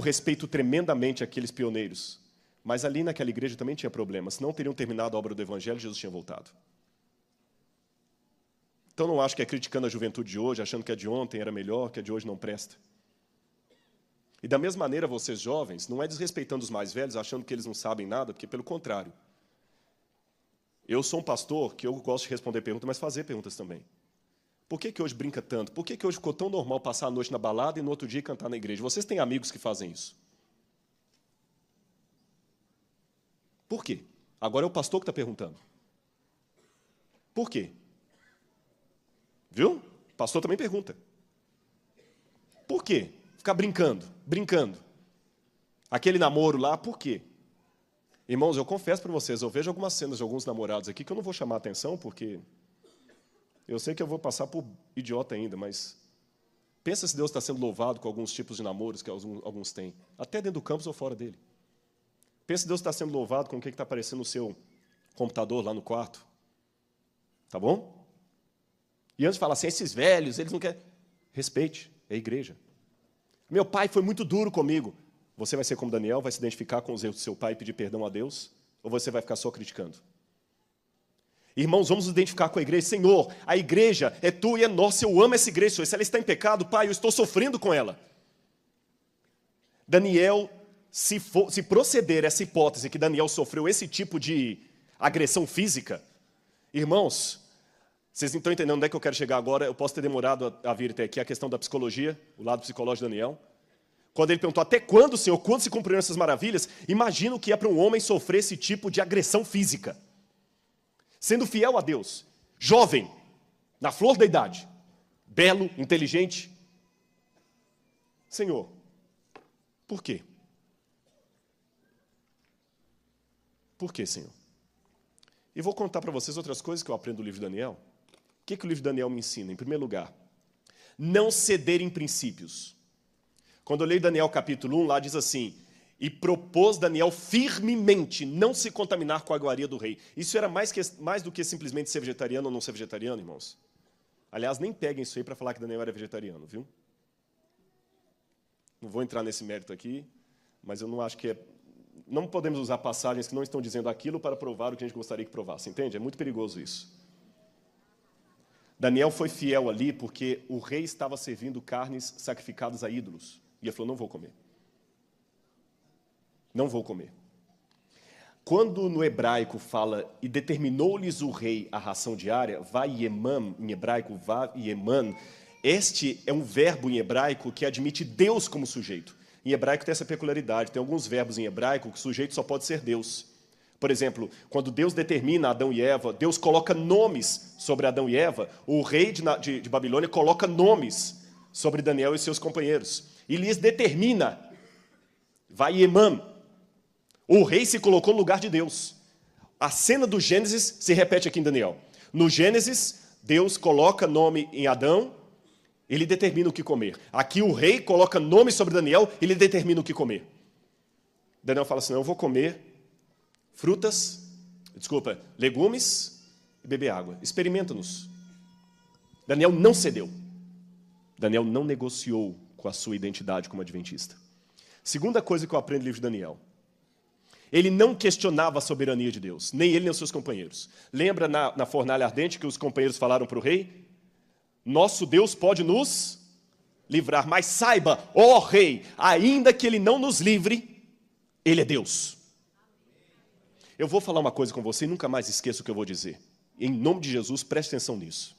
respeito tremendamente aqueles pioneiros. Mas ali naquela igreja também tinha problemas. Se não teriam terminado a obra do Evangelho, Jesus tinha voltado. Então não acho que é criticando a juventude de hoje, achando que a de ontem era melhor, que a de hoje não presta. E da mesma maneira, vocês jovens, não é desrespeitando os mais velhos, achando que eles não sabem nada, porque pelo contrário. Eu sou um pastor que eu gosto de responder perguntas, mas fazer perguntas também. Por que hoje brinca tanto? Por que hoje ficou tão normal passar a noite na balada e no outro dia cantar na igreja? Vocês têm amigos que fazem isso? Por quê? Agora é o pastor que está perguntando. Por quê? Viu? O pastor também pergunta. Por quê? Ficar brincando. Aquele namoro lá, por quê? Irmãos, eu confesso para vocês, eu vejo algumas cenas de alguns namorados aqui que eu não vou chamar a atenção, porque eu sei que eu vou passar por idiota ainda, mas pensa se Deus está sendo louvado com alguns tipos de namoros que alguns têm, até dentro do campus ou fora dele. Pensa se Deus está sendo louvado com o que está aparecendo no seu computador lá no quarto. Tá bom? E antes de falar assim, esses velhos, eles não querem... Respeite, é a igreja. Meu pai foi muito duro comigo. Você vai ser como Daniel, vai se identificar com os erros do seu pai e pedir perdão a Deus? Ou você vai ficar só criticando? Irmãos, vamos nos identificar com a igreja. Senhor, a igreja é tua e é nossa. Eu amo essa igreja. Se ela está em pecado, pai, eu estou sofrendo com ela. Daniel, se proceder essa hipótese que Daniel sofreu esse tipo de agressão física, irmãos, vocês não estão entendendo onde é que eu quero chegar agora? Eu posso ter demorado a vir até aqui, a questão da psicologia, o lado psicológico de Daniel. Quando ele perguntou, até quando, Senhor, quando se cumpriram essas maravilhas? Imagina o que é para um homem sofrer esse tipo de agressão física. Sendo fiel a Deus, jovem, na flor da idade, belo, inteligente. Senhor, por quê? Por quê, Senhor? E vou contar para vocês outras coisas que eu aprendo do livro de Daniel. O que o livro de Daniel me ensina? Em primeiro lugar, não ceder em princípios. Quando eu leio Daniel capítulo 1, lá diz assim, e propôs Daniel firmemente não se contaminar com a iguaria do rei. Isso era mais do que simplesmente ser vegetariano ou não ser vegetariano, irmãos. Aliás, nem peguem isso aí para falar que Daniel era vegetariano, viu? Não vou entrar nesse mérito aqui, mas eu não acho que é... Não podemos usar passagens que não estão dizendo aquilo para provar o que a gente gostaria que provasse, entende? É muito perigoso isso. Daniel foi fiel ali porque o rei estava servindo carnes sacrificadas a ídolos. E ele falou, não vou comer. Não vou comer. Quando no hebraico fala, e determinou-lhes o rei a ração diária, vaieman, em hebraico, vaieman, Este é um verbo em hebraico que admite Deus como sujeito. Em hebraico tem essa peculiaridade, tem alguns verbos em hebraico que o sujeito só pode ser Deus. Por exemplo, quando Deus determina Adão e Eva, Deus coloca nomes sobre Adão e Eva, o rei de Babilônia coloca nomes sobre Daniel e seus companheiros. E lhes determina, Vaiemam, o rei se colocou no lugar de Deus. A cena do Gênesis se repete aqui em Daniel. No Gênesis, Deus coloca nome em Adão, ele determina o que comer. Aqui o rei coloca nome sobre Daniel, ele determina o que comer. Daniel fala assim, eu vou comer legumes e beber água. Experimenta-nos. Daniel não cedeu. Daniel não negociou com a sua identidade como adventista. Segunda coisa que eu aprendo no livro de Daniel. Ele não questionava a soberania de Deus, nem ele nem os seus companheiros. Lembra na fornalha ardente que os companheiros falaram para o rei? Nosso Deus pode nos livrar, mas saiba, ó rei, ainda que ele não nos livre, ele é Deus. Eu vou falar uma coisa com você e nunca mais esqueça o que eu vou dizer. Em nome de Jesus, preste atenção nisso.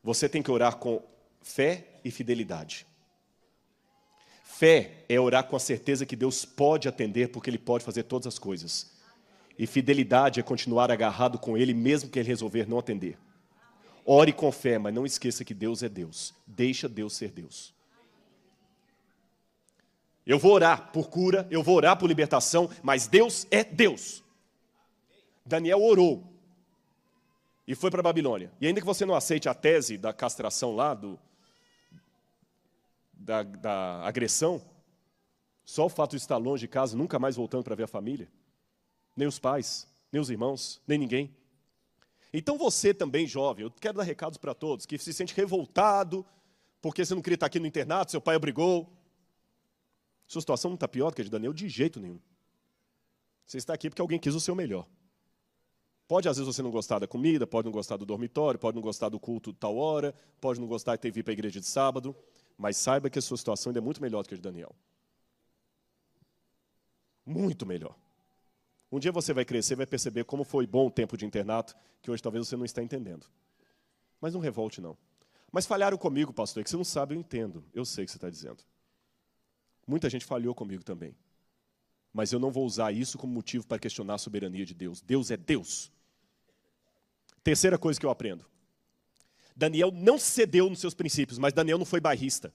Você tem que orar com fé e fidelidade. Fé é orar com a certeza que Deus pode atender, porque Ele pode fazer todas as coisas. E fidelidade é continuar agarrado com Ele, mesmo que Ele resolver não atender. Ore com fé, mas não esqueça que Deus é Deus. Deixa Deus ser Deus. Eu vou orar por cura, eu vou orar por libertação, mas Deus é Deus. Daniel orou e foi para a Babilônia. E ainda que você não aceite a tese da castração lá, da agressão, só o fato de estar longe de casa, nunca mais voltando para ver a família, nem os pais, nem os irmãos, nem ninguém. Então você também, jovem, eu quero dar recados para todos, que se sente revoltado, porque você não queria estar aqui no internato, seu pai obrigou. Sua situação não está pior do que a de Daniel de jeito nenhum. Você está aqui porque alguém quis o seu melhor. Pode, às vezes, você não gostar da comida, pode não gostar do dormitório, pode não gostar do culto de tal hora, pode não gostar de ter vir para a igreja de sábado, mas saiba que a sua situação ainda é muito melhor do que a de Daniel. Muito melhor. Um dia você vai crescer e vai perceber como foi bom o tempo de internato, que hoje talvez você não está entendendo. Mas não revolte, não. Mas falharam comigo, pastor, é que você não sabe, eu entendo. Eu sei o que você está dizendo. Muita gente falhou comigo também. Mas eu não vou usar isso como motivo para questionar a soberania de Deus. Deus é Deus. Terceira coisa que eu aprendo. Daniel não cedeu nos seus princípios, mas Daniel não foi bairrista.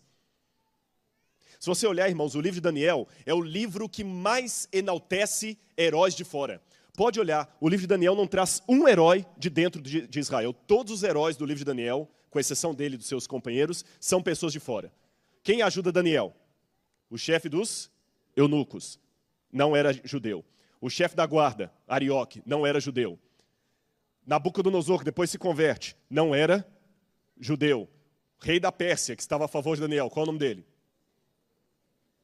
Se você olhar, irmãos, o livro de Daniel é o livro que mais enaltece heróis de fora. Pode olhar, o livro de Daniel não traz um herói de dentro de Israel. Todos os heróis do livro de Daniel, com exceção dele e dos seus companheiros, são pessoas de fora. Quem ajuda Daniel? O chefe dos eunucos, não era judeu. O chefe da guarda, Arioque, não era judeu. Nabucodonosor, que depois se converte, não era judeu. Rei da Pérsia, que estava a favor de Daniel, qual é o nome dele?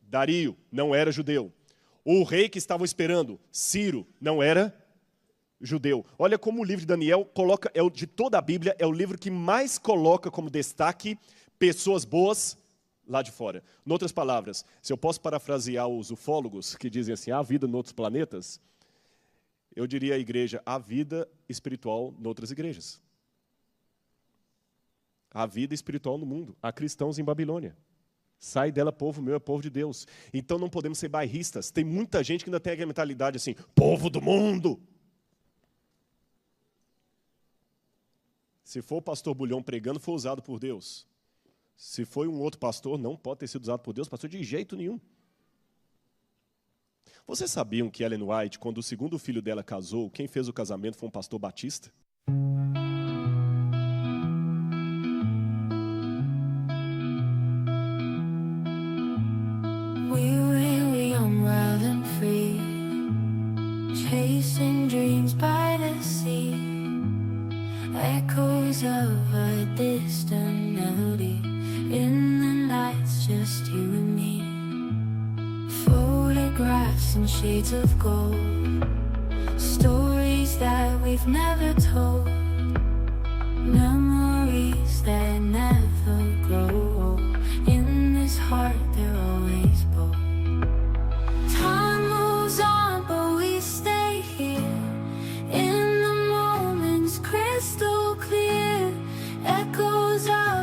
Dario, não era judeu. O rei que estavam esperando, Ciro, não era judeu. Olha como o livro de Daniel coloca, de toda a Bíblia, é o livro que mais coloca como destaque pessoas boas lá de fora. Em outras palavras, se eu posso parafrasear os ufólogos que dizem assim, há vida em outros planetas, eu diria à igreja, há vida espiritual em outras igrejas. Há vida espiritual no mundo. Há cristãos em Babilônia. Sai dela, povo meu, é povo de Deus. Então não podemos ser bairristas. Tem muita gente que ainda tem aquela mentalidade assim, povo do mundo. Se for o pastor Bulhão pregando, foi usado por Deus. Se foi um outro pastor, não pode ter sido usado por Deus, pastor, de jeito nenhum. Vocês sabiam que Ellen White, quando o segundo filho dela casou, quem fez o casamento foi um pastor batista? Chasing dreams by the sea, echoes of a distant melody. In the lights, just you and me. Photographs in shades of gold, stories that we've never told, memories that never grow old. In this heart, they're always bold. Time moves on, but we stay here. In the moments crystal clear, echoes of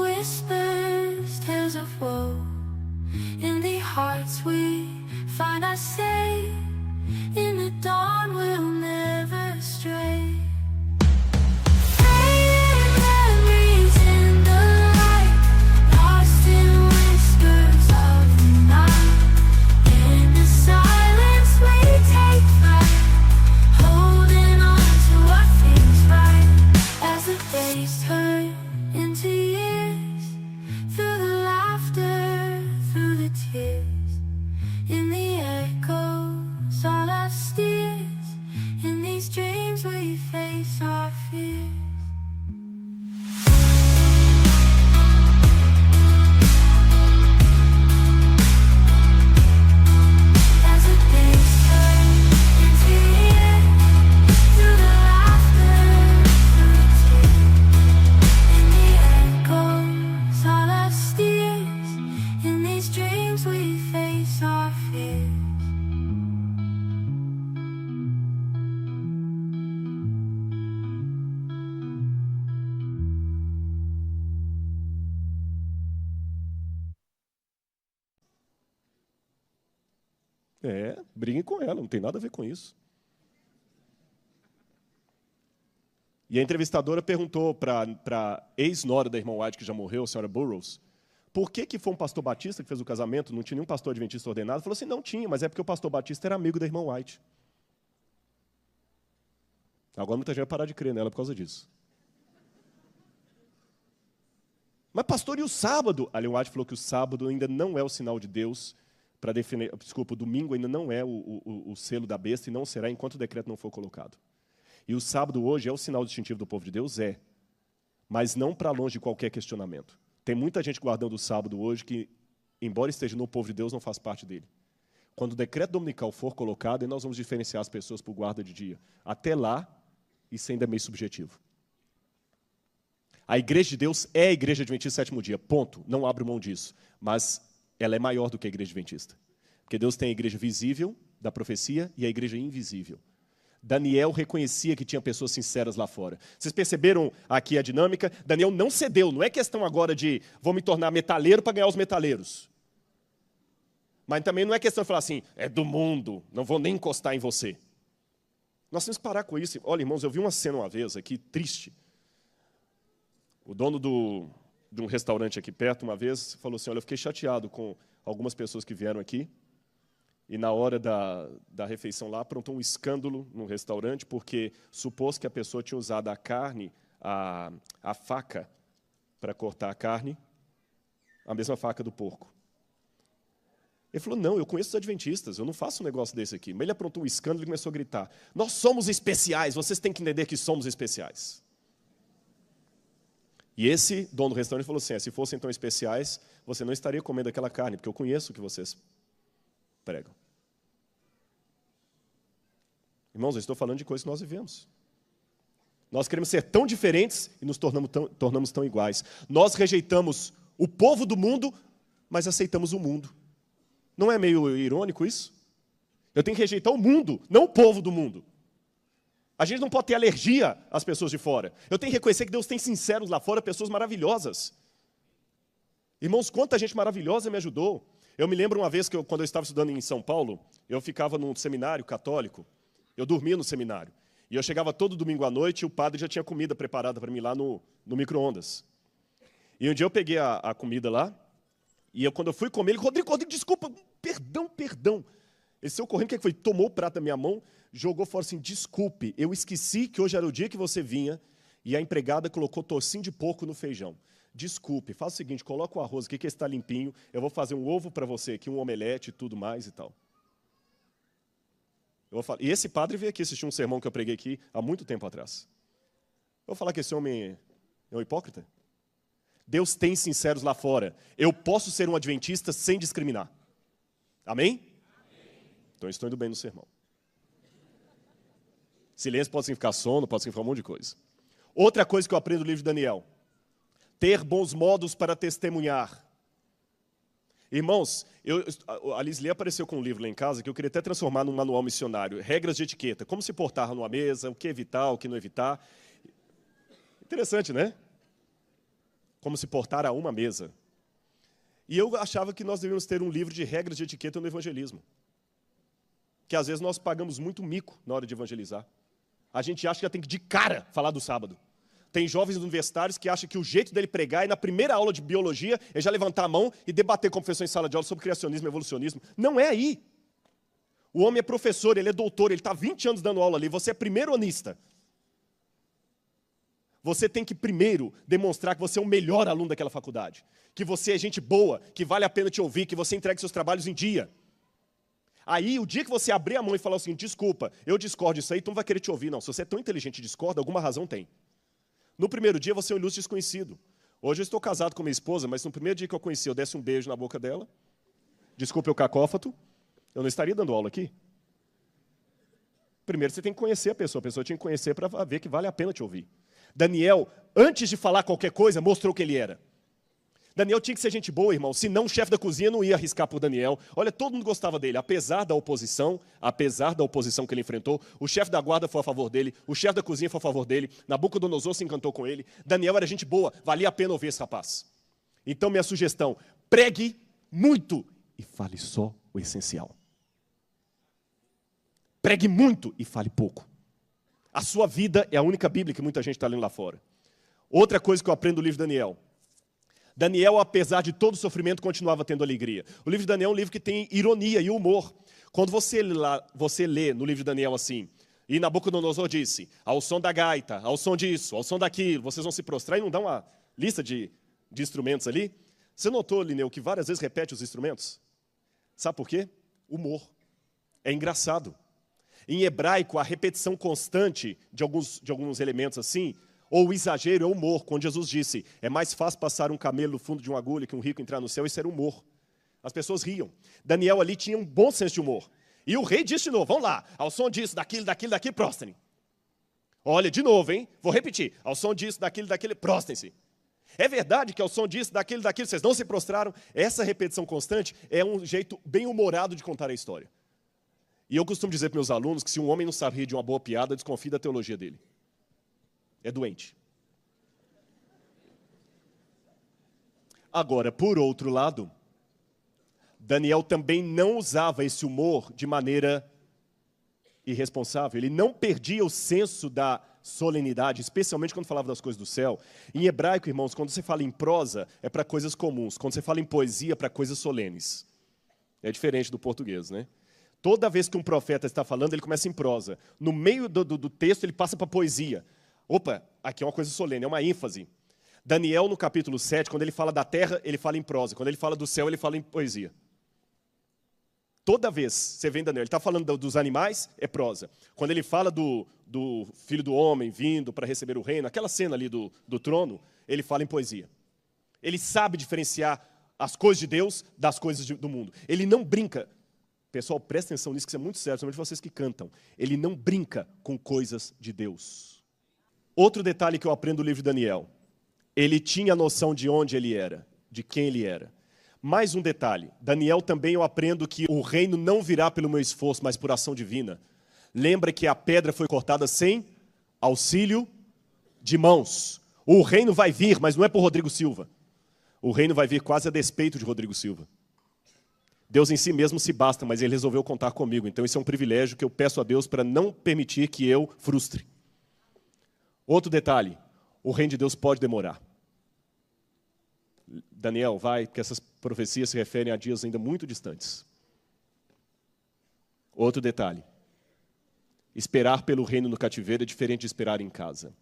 whispers, tales of woe. In the hearts we find our say. In the dawn we'll never stray. Fading memories in the light, lost in whispers of the night. In the silence we take flight, holding on to what feels right. As the days turn into years, through the laughter, through the tears, in the echoes on our steers, in these dreams we face our fears. As the days turn into years, through the laughter, through the tears, in the echoes on our steers, in these dreams we face our fears. Briguem com ela, não tem nada a ver com isso. E a entrevistadora perguntou para a ex-nora da irmã White, que já morreu, a senhora Burroughs, por que foi um pastor batista que fez o casamento, não tinha nenhum pastor adventista ordenado? Falou assim, não tinha, mas é porque o pastor batista era amigo da irmã White. Agora muita gente vai parar de crer nela por causa disso. Mas pastor, e o sábado? A Ellen White falou que o sábado ainda não é o sinal de Deus para definir, desculpa, o domingo ainda não é o selo da besta e não será enquanto o decreto não for colocado. E o sábado hoje é o sinal distintivo do povo de Deus? É. Mas não para longe de qualquer questionamento. Tem muita gente guardando o sábado hoje que, embora esteja no povo de Deus, não faz parte dele. Quando o decreto dominical for colocado, nós vamos diferenciar as pessoas por guarda de dia. Até lá, isso ainda é meio subjetivo. A igreja de Deus é a igreja adventista do sétimo dia, ponto. Não abro mão disso. Mas ela é maior do que a igreja adventista. Porque Deus tem a igreja visível, da profecia, e a igreja invisível. Daniel reconhecia que tinha pessoas sinceras lá fora. Vocês perceberam aqui a dinâmica? Daniel não cedeu. Não é questão agora de vou me tornar metaleiro para ganhar os metaleiros. Mas também não é questão de falar assim, é do mundo, não vou nem encostar em você. Nós temos que parar com isso. Olha, irmãos, eu vi uma cena uma vez aqui, triste. O dono de um restaurante aqui perto, uma vez, falou assim, olha, eu fiquei chateado com algumas pessoas que vieram aqui, e na hora da refeição lá, aprontou um escândalo no restaurante, porque supôs que a pessoa tinha usado a carne, a faca, para cortar a carne, a mesma faca do porco. Ele falou, não, eu conheço os adventistas, eu não faço um negócio desse aqui. Mas ele aprontou um escândalo e começou a gritar, nós somos especiais, vocês têm que entender que somos especiais. E esse dono do restaurante falou assim, se fossem tão especiais, você não estaria comendo aquela carne, porque eu conheço o que vocês pregam. Irmãos, eu estou falando de coisas que nós vivemos. Nós queremos ser tão diferentes e nos tornamos tão iguais. Nós rejeitamos o povo do mundo, mas aceitamos o mundo. Não é meio irônico isso? Eu tenho que rejeitar o mundo, não o povo do mundo. A gente não pode ter alergia às pessoas de fora. Eu tenho que reconhecer que Deus tem sinceros lá fora, pessoas maravilhosas. Irmãos, quanta gente maravilhosa me ajudou. Eu me lembro uma vez que quando eu estava estudando em São Paulo, eu ficava num seminário católico, eu dormia no seminário. E eu chegava todo domingo à noite e o padre já tinha comida preparada para mim lá no micro-ondas. E um dia eu peguei a comida lá, e quando eu fui comer, ele, Rodrigo, desculpa, perdão. Ele saiu correndo, o que foi? Tomou o prato da minha mão, jogou fora assim, desculpe, eu esqueci que hoje era o dia que você vinha, e a empregada colocou tocinho de porco no feijão. Desculpe, faça o seguinte, coloca o arroz aqui que está limpinho, eu vou fazer um ovo para você aqui, um omelete e tudo mais e tal. E esse padre veio aqui assistir um sermão que eu preguei aqui há muito tempo atrás. Eu vou falar que esse homem é um hipócrita? Deus tem sinceros lá fora. Eu posso ser um adventista sem discriminar. Amém? Então, estou indo bem no sermão. Silêncio pode significar sono, pode significar um monte de coisa. Outra coisa que eu aprendo no livro de Daniel. Ter bons modos para testemunhar. Irmãos, a Lisli apareceu com um livro lá em casa que eu queria até transformar num manual missionário. Regras de etiqueta. Como se portar numa mesa, o que evitar, o que não evitar. Interessante, né? como se portar a uma mesa. E eu achava que nós devíamos ter um livro de regras de etiqueta no evangelismo. Que às vezes nós pagamos muito mico na hora de evangelizar. A gente acha que já tem que de cara falar do sábado. Tem jovens universitários que acham que o jeito dele pregar é na primeira aula de biologia, é já levantar a mão e debater com professor em sala de aula sobre criacionismo e evolucionismo. Não é aí. O homem é professor, ele é doutor, ele está 20 anos dando aula ali, você é primeiro-anista. Você tem que primeiro demonstrar que você é o melhor aluno daquela faculdade. Que você é gente boa, que vale a pena te ouvir, que você entrega seus trabalhos em dia. Aí, o dia que você abrir a mão e falar o seguinte, desculpa, eu discordo disso aí, tu não vai querer te ouvir, não. Se você é tão inteligente e discorda, alguma razão tem. No primeiro dia, você é um ilustre desconhecido. Hoje eu estou casado com minha esposa, mas no primeiro dia que eu conheci, eu desse um beijo na boca dela. Desculpa, eu cacófato. Eu não estaria dando aula aqui. Primeiro, você tem que conhecer a pessoa tinha que conhecer para ver que vale a pena te ouvir. Daniel, antes de falar qualquer coisa, mostrou que ele era. Daniel tinha que ser gente boa, irmão, senão o chefe da cozinha não ia arriscar por Daniel. Olha, todo mundo gostava dele, apesar da oposição que ele enfrentou, o chefe da guarda foi a favor dele, o chefe da cozinha foi a favor dele, Nabucodonosor se encantou com ele, Daniel era gente boa, valia a pena ouvir esse rapaz. Então, minha sugestão, pregue muito e fale só o essencial. Pregue muito e fale pouco. A sua vida é a única Bíblia que muita gente está lendo lá fora. Outra coisa que eu aprendo do livro de Daniel. Daniel, apesar de todo o sofrimento, continuava tendo alegria. O livro de Daniel é um livro que tem ironia e humor. Quando você lê no livro de Daniel assim, e Nabucodonosor disse, ao som da gaita, ao som disso, ao som daquilo, vocês vão se prostrar e não dá uma lista de instrumentos ali. Você notou, Lineu, que várias vezes repete os instrumentos? Sabe por quê? Humor. É engraçado. Em hebraico, a repetição constante de alguns elementos assim, ou o exagero é humor. Quando Jesus disse, é mais fácil passar um camelo no fundo de uma agulha que um rico entrar no céu, isso era humor. As pessoas riam. Daniel ali tinha um bom senso de humor. E o rei disse de novo, vamos lá, ao som disso, daquilo, prostrem. Olha, de novo, hein? Vou repetir, ao som disso, daquilo, prostrem-se. É verdade que ao som disso, daquilo, vocês não se prostraram? Essa repetição constante é um jeito bem humorado de contar a história. E eu costumo dizer para meus alunos que se um homem não sabe rir de uma boa piada, desconfie da teologia dele. É doente. Agora, por outro lado, Daniel também não usava esse humor de maneira irresponsável. Ele não perdia o senso da solenidade, especialmente quando falava das coisas do céu. Em hebraico, irmãos, quando você fala em prosa, é para coisas comuns. Quando você fala em poesia, é para coisas solenes. É diferente do português, né? Toda vez que um profeta está falando, ele começa em prosa. No meio do texto, ele passa para poesia. Opa, aqui é uma coisa solene, é uma ênfase. Daniel, no capítulo 7, quando ele fala da terra, ele fala em prosa. Quando ele fala do céu, ele fala em poesia. Toda vez você vê em Daniel, ele está falando dos animais, é prosa. Quando ele fala do filho do homem vindo para receber o reino, aquela cena ali do trono, ele fala em poesia. Ele sabe diferenciar as coisas de Deus das coisas do mundo. Ele não brinca. Pessoal, presta atenção nisso, que isso é muito sério, principalmente vocês que cantam. Ele não brinca com coisas de Deus. Outro detalhe que eu aprendo do livro de Daniel. Ele tinha noção de onde ele era, de quem ele era. Mais um detalhe. Daniel também eu aprendo que o reino não virá pelo meu esforço, mas por ação divina. Lembra que a pedra foi cortada sem auxílio de mãos. O reino vai vir, mas não é por Rodrigo Silva. O reino vai vir quase a despeito de Rodrigo Silva. Deus em si mesmo se basta, mas ele resolveu contar comigo. Então isso é um privilégio que eu peço a Deus para não permitir que eu frustre. Outro detalhe, o reino de Deus pode demorar. Daniel, vai, porque essas profecias se referem a dias ainda muito distantes. Outro detalhe, esperar pelo reino no cativeiro é diferente de esperar em casa.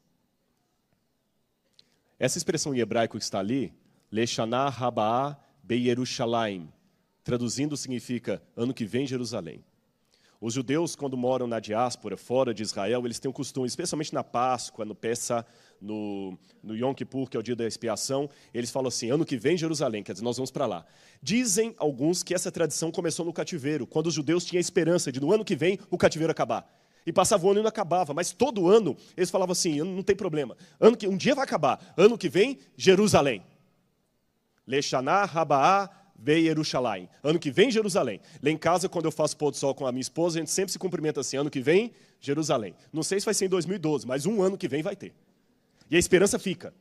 Essa expressão em hebraico que está ali, Leshanah Rabaa Beyerushalayim, traduzindo significa ano que vem Jerusalém. Os judeus, quando moram na diáspora, fora de Israel, eles têm um costume, especialmente na Páscoa, no Pessah, no Yom Kippur, que é o dia da expiação, eles falam assim, ano que vem Jerusalém, quer dizer, nós vamos para lá. Dizem alguns que essa tradição começou no cativeiro, quando os judeus tinham a esperança de no ano que vem o cativeiro acabar. E passava o ano e não acabava, mas todo ano eles falavam assim, não tem problema, um dia vai acabar, ano que vem Jerusalém. Leshanah Rabaa Beyerushalayim. Ano que vem, Jerusalém. Lá em casa, quando eu faço pôr do sol com a minha esposa, a gente sempre se cumprimenta assim, ano que vem, Jerusalém. Não sei se vai ser em 2012, mas um ano que vem vai ter. E a esperança fica.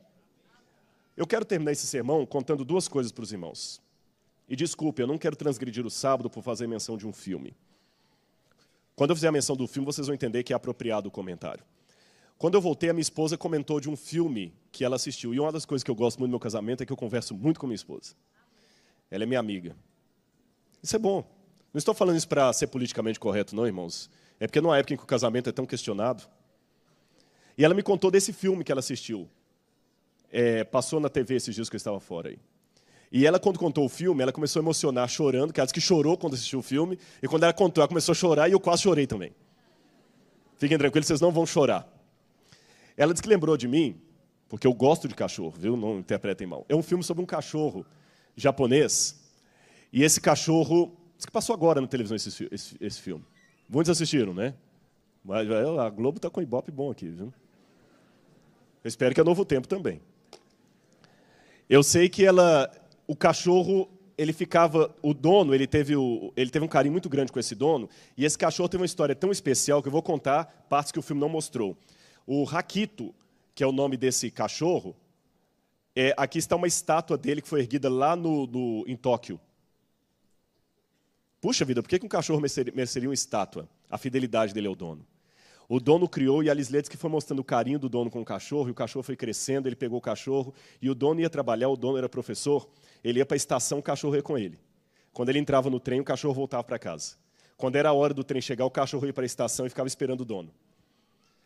Eu quero terminar esse sermão contando duas coisas para os irmãos. E desculpe, eu não quero transgredir o sábado por fazer menção de um filme. Quando eu fizer a menção do filme, vocês vão entender que é apropriado o comentário. Quando eu voltei, a minha esposa comentou de um filme que ela assistiu. E uma das coisas que eu gosto muito do meu casamento é que eu converso muito com minha esposa. Ela é minha amiga. Isso é bom. Não estou falando isso para ser politicamente correto, não, irmãos. É porque numa época em que o casamento é tão questionado. E ela me contou desse filme que ela assistiu. Passou na TV esses dias que eu estava fora aí. E ela, quando contou o filme, ela começou a emocionar, chorando, que ela disse que chorou quando assistiu o filme, e quando ela contou, ela começou a chorar, e eu quase chorei também. Fiquem tranquilos, vocês não vão chorar. Ela disse que lembrou de mim, porque eu gosto de cachorro, viu? Não interpretem mal. É um filme sobre um cachorro japonês, e esse cachorro... Diz que passou agora na televisão esse filme. Muitos assistiram, né? Mas a Globo está com um ibope bom aqui, viu? Eu espero que é Novo Tempo também. Eu sei que o cachorro, ele ficava... O dono, ele teve um carinho muito grande com esse dono, e esse cachorro teve uma história tão especial que eu vou contar partes que o filme não mostrou. O Hakito, que é o nome desse cachorro, aqui está uma estátua dele que foi erguida lá em Tóquio. Puxa vida, por que um cachorro mereceria uma estátua? A fidelidade dele ao dono. O dono criou, e a Lisley diz que foi mostrando o carinho do dono com o cachorro, e o cachorro foi crescendo, ele pegou o cachorro, e o dono ia trabalhar, o dono era professor, ele ia para a estação, o cachorro ia com ele. Quando ele entrava no trem, o cachorro voltava para casa. Quando era a hora do trem chegar, o cachorro ia para a estação e ficava esperando o dono.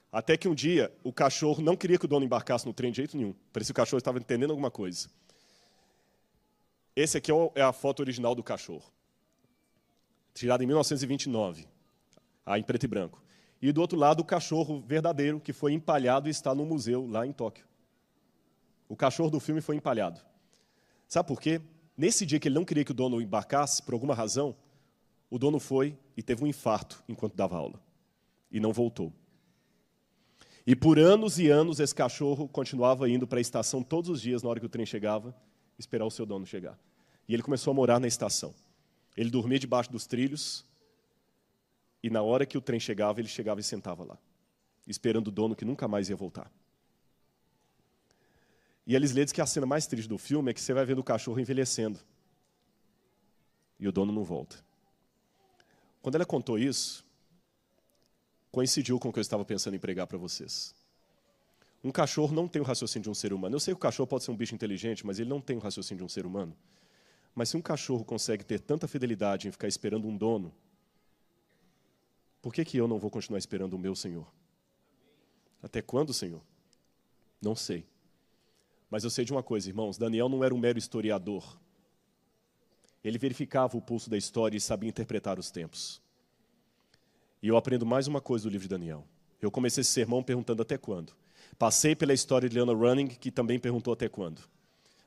Até que um dia, o cachorro não queria que o dono embarcasse no trem de jeito nenhum. Parecia que o cachorro estava entendendo alguma coisa. Esse aqui é a foto original do cachorro. Tirada em 1929, em preto e branco. E do outro lado, o cachorro verdadeiro, que foi empalhado e está no museu lá em Tóquio. O cachorro do filme foi empalhado. Sabe por quê? Nesse dia que ele não queria que o dono embarcasse, por alguma razão, o dono foi e teve um infarto enquanto dava aula. E não voltou. E por anos e anos, esse cachorro continuava indo para a estação todos os dias, na hora que o trem chegava, esperar o seu dono chegar. E ele começou a morar na estação. Ele dormia debaixo dos trilhos, e na hora que o trem chegava, ele chegava e sentava lá, esperando o dono que nunca mais ia voltar. E a Lisley diz que a cena mais triste do filme é que você vai vendo o cachorro envelhecendo, e o dono não volta. Quando ela contou isso, coincidiu com o que eu estava pensando em pregar para vocês. Um cachorro não tem o raciocínio de um ser humano. Eu sei que o cachorro pode ser um bicho inteligente, mas ele não tem o raciocínio de um ser humano. Mas se um cachorro consegue ter tanta fidelidade em ficar esperando um dono, por que eu não vou continuar esperando o meu Senhor? Até quando, Senhor? Não sei. Mas eu sei de uma coisa, irmãos, Daniel não era um mero historiador. Ele verificava o pulso da história e sabia interpretar os tempos. E eu aprendo mais uma coisa do livro de Daniel. Eu comecei esse sermão perguntando até quando. Passei pela história de Leona Running, que também perguntou até quando.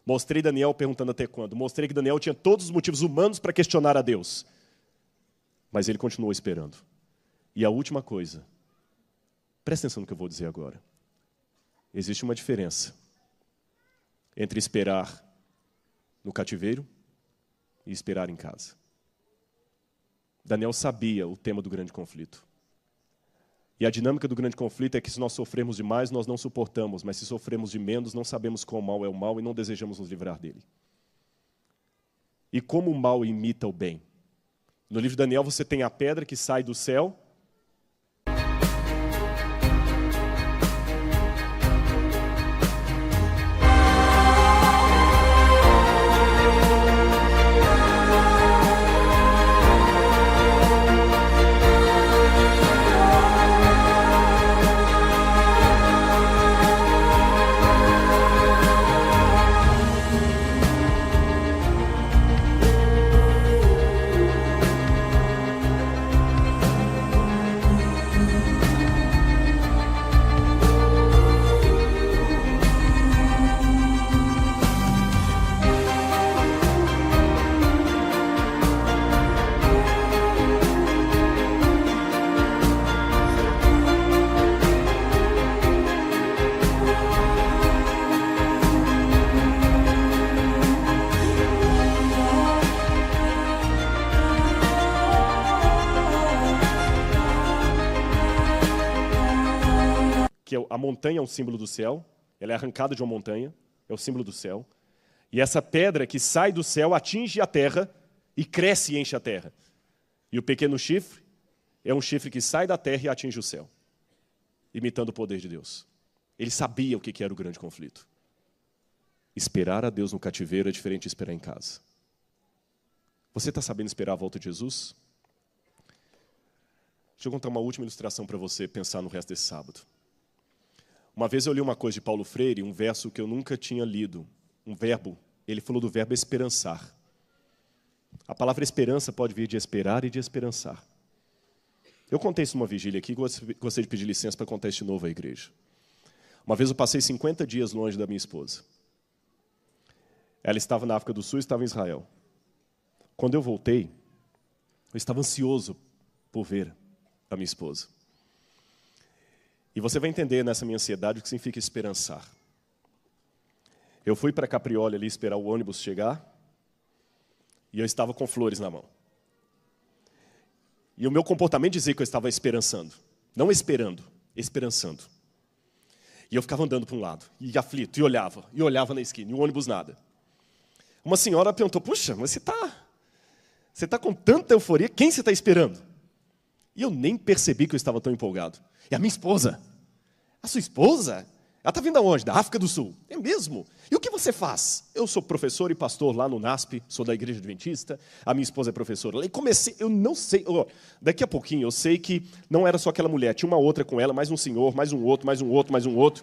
Mostrei Daniel perguntando até quando. Mostrei que Daniel tinha todos os motivos humanos para questionar a Deus. Mas ele continuou esperando. E a última coisa, presta atenção no que eu vou dizer agora. Existe uma diferença entre esperar no cativeiro e esperar em casa. Daniel sabia o tema do grande conflito. E a dinâmica do grande conflito é que se nós sofremos demais, nós não suportamos, mas se sofremos de menos, não sabemos qual mal é o mal e não desejamos nos livrar dele. E como o mal imita o bem? No livro de Daniel você tem a pedra que sai do céu, que a montanha é um símbolo do céu, ela é arrancada de uma montanha, é o símbolo do céu, e essa pedra que sai do céu atinge a terra e cresce e enche a terra. E o pequeno chifre é um chifre que sai da terra e atinge o céu, imitando o poder de Deus. Ele sabia o que era o grande conflito. Esperar a Deus no cativeiro é diferente de esperar em casa. Você está sabendo esperar a volta de Jesus? Deixa eu contar uma última ilustração para você pensar no resto desse sábado. Uma vez eu li uma coisa de Paulo Freire, um verso que eu nunca tinha lido, um verbo. Ele falou do verbo esperançar. A palavra esperança pode vir de esperar e de esperançar. Eu contei isso numa vigília aqui, gostaria de pedir licença para contar isso de novo à igreja. Uma vez eu passei 50 dias longe da minha esposa. Ela estava na África do Sul e estava em Israel. Quando eu voltei, eu estava ansioso por ver a minha esposa. E você vai entender nessa minha ansiedade o que significa esperançar. Eu fui para Caprioli ali esperar o ônibus chegar e eu estava com flores na mão. E o meu comportamento dizia que eu estava esperançando. Não esperando, esperançando. E eu ficava andando para um lado, e aflito, e olhava na esquina, e o ônibus nada. Uma senhora perguntou, puxa, mas você está com tanta euforia, quem você está esperando? E eu nem percebi que eu estava tão empolgado. E a minha esposa, a sua esposa? Ela está vindo aonde? Da África do Sul. É mesmo? E o que você faz? Eu sou professor e pastor lá no NASP, sou da Igreja Adventista, a minha esposa é professora. E comecei, eu não sei, daqui a pouquinho eu sei que não era só aquela mulher, tinha uma outra com ela, mais um senhor, mais um outro, mais um outro, mais um outro.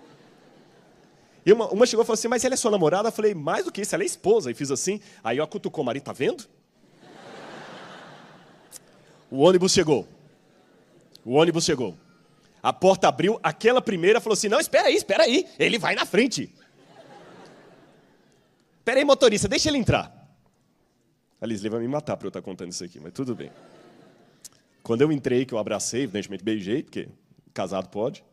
E uma chegou e falou assim, mas ela é sua namorada? Eu falei, mais do que isso, ela é esposa. E fiz assim, aí eu cutucou o marido, tá vendo? O ônibus chegou. A porta abriu, aquela primeira falou assim, não, espera aí, ele vai na frente. Espera aí, motorista, deixa ele entrar. A Lisle vai me matar para eu estar contando isso aqui, mas tudo bem. Quando eu entrei, que eu abracei, evidentemente beijei, porque casado pode.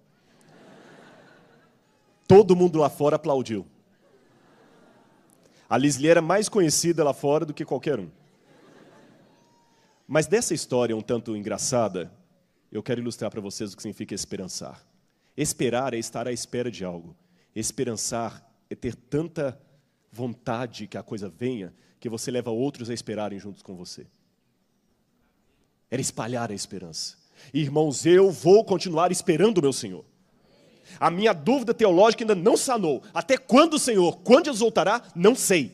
Todo mundo lá fora aplaudiu. A Lisle era mais conhecida lá fora do que qualquer um. Mas dessa história um tanto engraçada, eu quero ilustrar para vocês o que significa esperançar. Esperar é estar à espera de algo. Esperançar é ter tanta vontade que a coisa venha, que você leva outros a esperarem juntos com você. Era espalhar a esperança. Irmãos, eu vou continuar esperando o meu Senhor. A minha dúvida teológica ainda não sanou. Até quando, Senhor? Quando Jesus voltará? Não sei.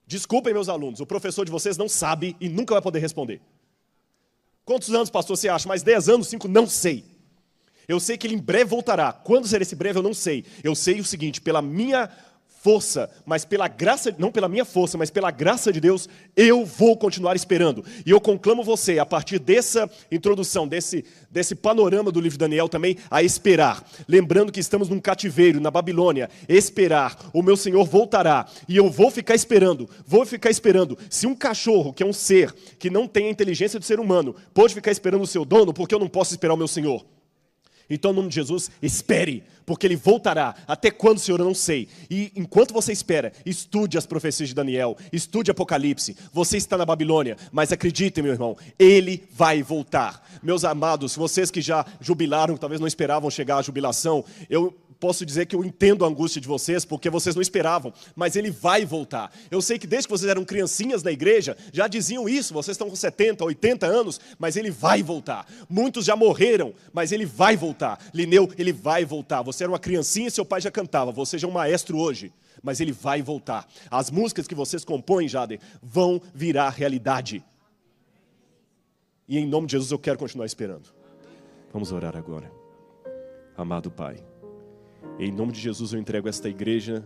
Desculpem, meus alunos, o professor de vocês não sabe e nunca vai poder responder. Quantos anos, pastor, você acha? Mais 10 anos, 5? Não sei. Eu sei que ele em breve voltará. Quando será esse breve, eu não sei. Eu sei o seguinte, pela minha força, mas pela graça, não pela minha força, mas pela graça de Deus, eu vou continuar esperando. E eu conclamo você, a partir dessa introdução, desse panorama do livro de Daniel também, a esperar. Lembrando que estamos num cativeiro, na Babilônia. Esperar, o meu Senhor voltará. E eu vou ficar esperando. Se um cachorro, que é um ser que não tem a inteligência do ser humano, pode ficar esperando o seu dono, porque eu não posso esperar o meu Senhor? Então, em nome de Jesus, espere, porque Ele voltará. Até quando, Senhor, eu não sei. E enquanto você espera, estude as profecias de Daniel, estude Apocalipse. Você está na Babilônia, mas acreditem, meu irmão, Ele vai voltar. Meus amados, vocês que já jubilaram, talvez não esperavam chegar à jubilação, eu posso dizer que eu entendo a angústia de vocês, porque vocês não esperavam, mas Ele vai voltar. Eu sei que desde que vocês eram criancinhas na igreja, já diziam isso, vocês estão com 70, 80 anos, mas Ele vai voltar. Muitos já morreram, mas Ele vai voltar. Lineu, Ele vai voltar. Você era uma criancinha e seu pai já cantava, você já é um maestro hoje, mas Ele vai voltar. As músicas que vocês compõem, Jader, vão virar realidade. E em nome de Jesus eu quero continuar esperando. Vamos orar agora. Amado Pai, em nome de Jesus eu entrego esta igreja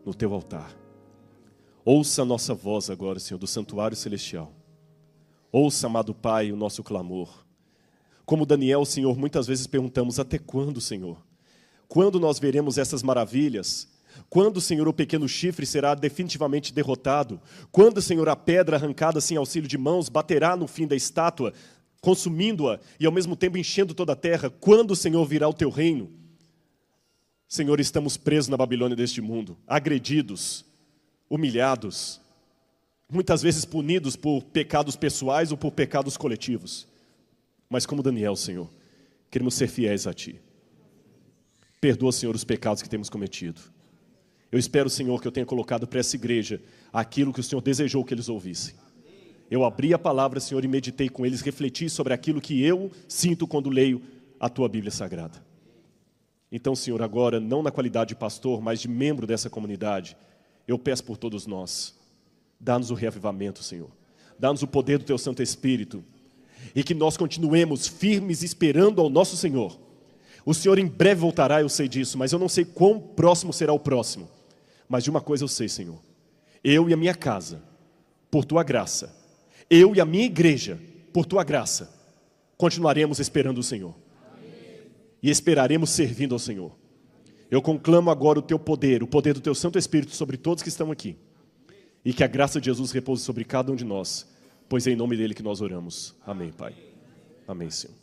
no Teu altar. Ouça a nossa voz agora, Senhor, do santuário celestial. Ouça, amado Pai, o nosso clamor. Como Daniel, Senhor, muitas vezes perguntamos, até quando, Senhor? Quando nós veremos essas maravilhas? Quando, Senhor, o pequeno chifre será definitivamente derrotado? Quando, Senhor, a pedra arrancada sem auxílio de mãos baterá no fim da estátua, consumindo-a e ao mesmo tempo enchendo toda a terra? Quando, Senhor, virá o Teu reino? Senhor, estamos presos na Babilônia deste mundo, agredidos, humilhados, muitas vezes punidos por pecados pessoais ou por pecados coletivos. Mas como Daniel, Senhor, queremos ser fiéis a Ti. Perdoa, Senhor, os pecados que temos cometido. Eu espero, Senhor, que eu tenha colocado para essa igreja aquilo que o Senhor desejou que eles ouvissem. Eu abri a palavra, Senhor, e meditei com eles, refleti sobre aquilo que eu sinto quando leio a Tua Bíblia Sagrada. Então, Senhor, agora, não na qualidade de pastor, mas de membro dessa comunidade, eu peço por todos nós, dá-nos o reavivamento, Senhor. Dá-nos o poder do Teu Santo Espírito. E que nós continuemos firmes esperando ao nosso Senhor. O Senhor em breve voltará, eu sei disso, mas eu não sei quão próximo será o próximo. Mas de uma coisa eu sei, Senhor. Eu e a minha casa, por Tua graça, eu e a minha igreja, por Tua graça, continuaremos esperando o Senhor. E esperaremos servindo ao Senhor. Eu conclamo agora o Teu poder, o poder do Teu Santo Espírito sobre todos que estão aqui. E que a graça de Jesus repouse sobre cada um de nós, pois é em nome dele que nós oramos. Amém, Pai. Amém, Senhor.